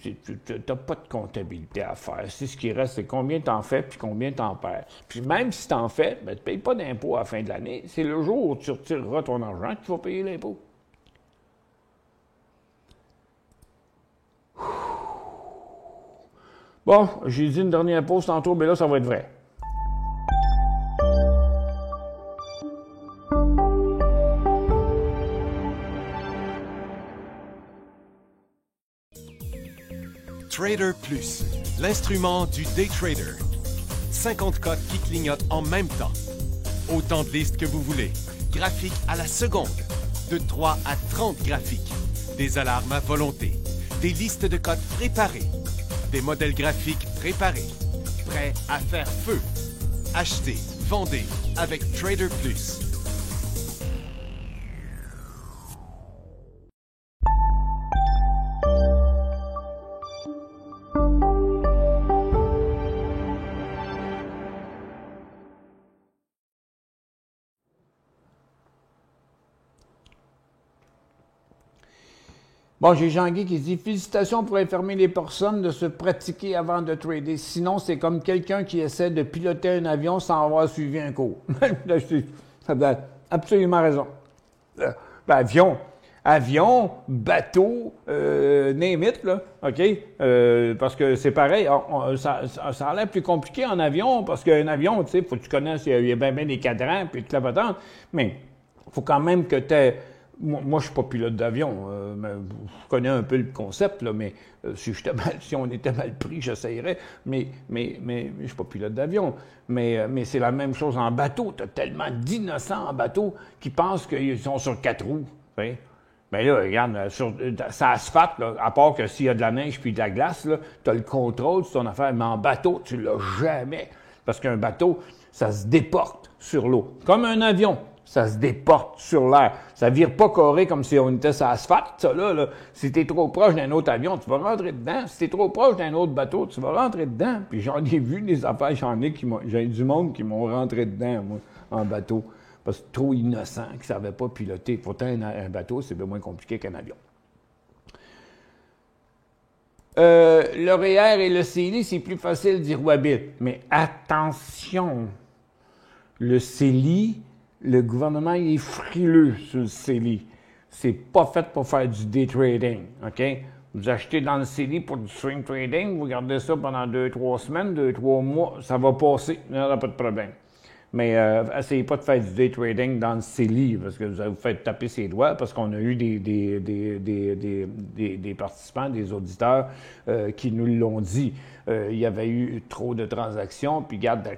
n'as pas de comptabilité à faire. C'est ce qui reste, c'est combien tu en fais puis combien tu en perds. Puis même si tu en fais, ben, tu ne payes pas d'impôt à la fin de l'année. C'est le jour où tu retireras ton argent que tu vas payer l'impôt. Bon, j'ai dit une dernière pause tantôt, mais là, ça va être vrai. Trader Plus, l'instrument du day trader. 50 codes qui clignotent en même temps. Autant de listes que vous voulez. Graphiques à la seconde. De 3 à 30 graphiques. Des alarmes à volonté. Des listes de codes préparées. Des modèles graphiques préparés. Prêts à faire feu. Achetez, vendez avec Trader Plus. Bon, j'ai Jean-Guy qui dit « Félicitations pour informer les personnes de se pratiquer avant de trader. Sinon, c'est comme quelqu'un qui essaie de piloter un avion sans avoir suivi un cours. » Ça a absolument raison. Avion, bateau, name it, là, OK? Parce que c'est pareil, ça a l'air plus compliqué en avion, parce qu'un avion, tu sais, faut que tu connaisses, il y a bien des cadrans, puis toute la patente, mais il faut quand même que tu aies... Moi, je ne suis pas pilote d'avion, mais je connais un peu le concept, là, mais si on était mal pris, j'essayerais, mais je ne suis pas pilote d'avion. Mais c'est la même chose en bateau. Tu as tellement d'innocents en bateau qui pensent qu'ils sont sur 4 roues. Bien là, regarde, ça asphalte, là, à part que s'il y a de la neige puis de la glace, tu as le contrôle sur ton affaire, mais en bateau, tu ne l'as jamais. Parce qu'un bateau, ça se déporte sur l'eau, comme un avion. Ça se déporte sur l'air. Ça vire pas carré comme si on était sur l'asphalte, ça là. Si t'es trop proche d'un autre avion, tu vas rentrer dedans. Si t'es trop proche d'un autre bateau, tu vas rentrer dedans. Puis j'en ai vu des affaires, j'ai du monde qui m'ont rentré dedans, moi, en bateau. Parce que trop innocent, qui ne savaient pas piloter. Pourtant, un bateau, c'est bien moins compliqué qu'un avion. Le REER et le CELI, c'est plus facile, dit Roi Bill. Mais attention, le CELI, le gouvernement il est frileux sur le CELI. C'est pas fait pour faire du day trading, OK? Vous achetez dans le CELI pour du swing trading, vous gardez ça pendant 2-3 semaines, 2-3 mois, ça va passer, il n'y aura pas de problème. Mais essayez pas de faire du day trading dans le CELI, parce que vous allez vous faire taper ses doigts, parce qu'on a eu des participants, des auditeurs qui nous l'ont dit. Il y avait eu trop de transactions, puis regarde,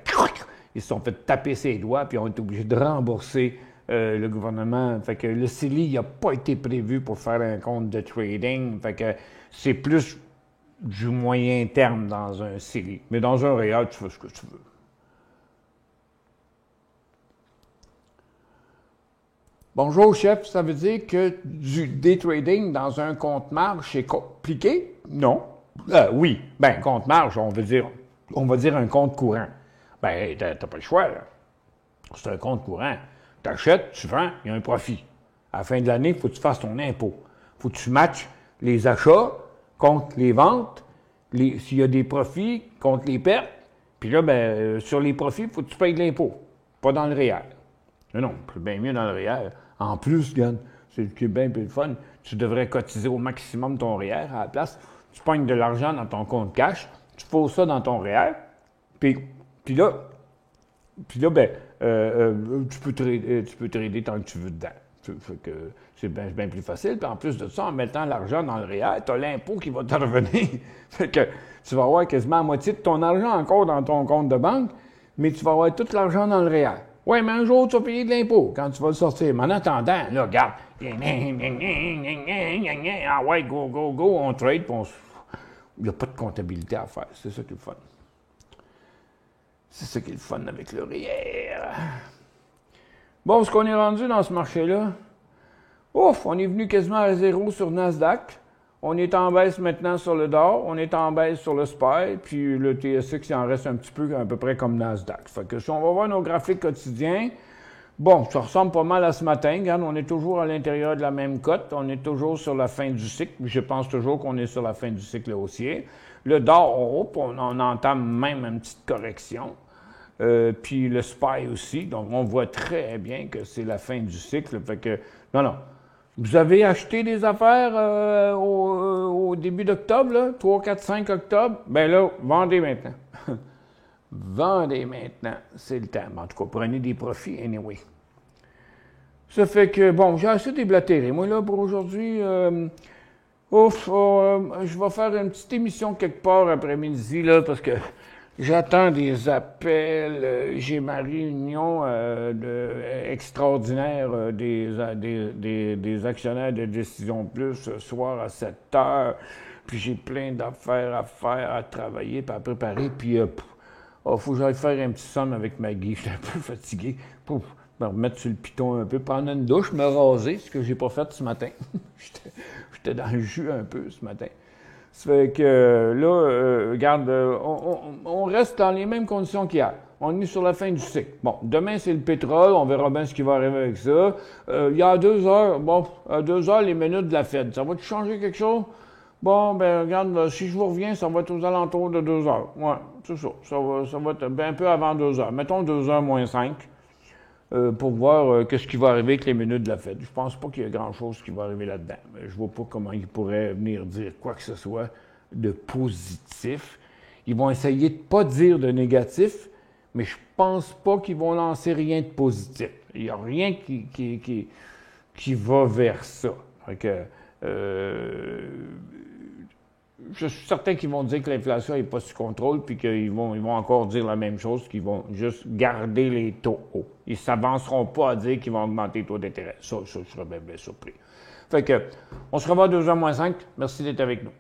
ils se sont fait taper ses doigts, puis ont été obligés de rembourser le gouvernement. Fait que le CELI n'a pas été prévu pour faire un compte de trading. Fait que c'est plus du moyen terme dans un CELI. Mais dans un REER, tu fais ce que tu veux. Bonjour, chef, ça veut dire que du day trading dans un compte marge, c'est compliqué? Non. Oui. Ben, compte marge, on va dire un compte courant. Ben, t'as pas le choix, là. C'est un compte courant. Tu achètes, tu vends, il y a un profit. À la fin de l'année, il faut que tu fasses ton impôt. Il faut que tu matches les achats contre les ventes, s'il y a des profits contre les pertes. Puis là, ben, sur les profits, il faut que tu payes de l'impôt, pas dans le réel. Non, c'est bien mieux dans le réel. En plus, regarde, c'est bien plus le fun. Tu devrais cotiser au maximum ton REER à la place. Tu pognes de l'argent dans ton compte cash, tu poses ça dans ton REER, puis là, ben, tu peux trader tant que tu veux dedans. C'est bien plus facile. Puis en plus de ça, en mettant l'argent dans le REER, tu as l'impôt qui va te revenir. Fait que tu vas avoir quasiment la moitié de ton argent encore dans ton compte de banque, mais tu vas avoir tout l'argent dans le REER. Oui, mais un jour, tu vas payer de l'impôt quand tu vas le sortir. Mais en attendant, là, regarde. Ah ouais, go, on trade. Il n'y a pas de comptabilité à faire. C'est ça qui est le fun. C'est ça qui est le fun avec le REER. Bon, ce qu'on est rendu dans ce marché-là, ouf, on est venu quasiment à zéro sur Nasdaq. On est en baisse maintenant sur le Dow, on est en baisse sur le SPY, puis le TSX, il en reste un petit peu, à peu près comme Nasdaq. Fait que si on va voir nos graphiques quotidiens, bon, ça ressemble pas mal à ce matin. Regarde, on est toujours à l'intérieur de la même cote, on est toujours sur la fin du cycle. Je pense toujours qu'on est sur la fin du cycle haussier. Le Dow, on entame même une petite correction. Puis le SPY aussi, donc on voit très bien que c'est la fin du cycle. Fait que, non. Vous avez acheté des affaires au début d'octobre, là, 3, 4, 5 octobre, bien là, vendez maintenant. Vendez maintenant, c'est le temps. En tout cas, prenez des profits, anyway. Ça fait que, bon, j'ai assez déblatéré. Moi, là, pour aujourd'hui, je vais faire une petite émission quelque part après-midi, là, parce que j'attends des appels. J'ai ma réunion extraordinaire des actionnaires de Décision Plus ce soir à 7 heures. Puis j'ai plein d'affaires à faire, à travailler, puis à préparer. Puis il faut que j'aille faire un petit somme avec Maggie. Je suis un peu fatigué. Pour me remettre sur le piton un peu, prendre une douche, me raser, ce que j'ai pas fait ce matin. J'étais dans le jus un peu ce matin. Ça fait que là, regarde, on reste dans les mêmes conditions qu'hier. On est sur la fin du cycle. Bon, demain, c'est le pétrole. On verra bien ce qui va arriver avec ça. Il y a 2 heures, bon, à 2 heures, les minutes de la Fed. Ça va-tu changer quelque chose? Bon, ben regarde, si je vous reviens, ça va être aux alentours de 2 heures. Ouais, c'est ça. Ça va être un peu avant 2 heures. Mettons 2 heures moins 5 pour voir qu'est-ce qui va arriver avec les minutes de la Fed. Je pense pas qu'il y a grand-chose qui va arriver là-dedans. Je vois pas comment ils pourraient venir dire quoi que ce soit de positif. Ils vont essayer de pas dire de négatif, mais je pense pas qu'ils vont lancer rien de positif. Il n'y a rien qui va vers ça. Fait que, je suis certain qu'ils vont dire que l'inflation n'est pas sous contrôle, puis qu'ils vont encore dire la même chose, qu'ils vont juste garder les taux hauts. Ils ne s'avanceront pas à dire qu'ils vont augmenter les taux d'intérêt. Ça, je serais bien surpris. Fait que, on se revoit à 2h moins 5. Merci d'être avec nous.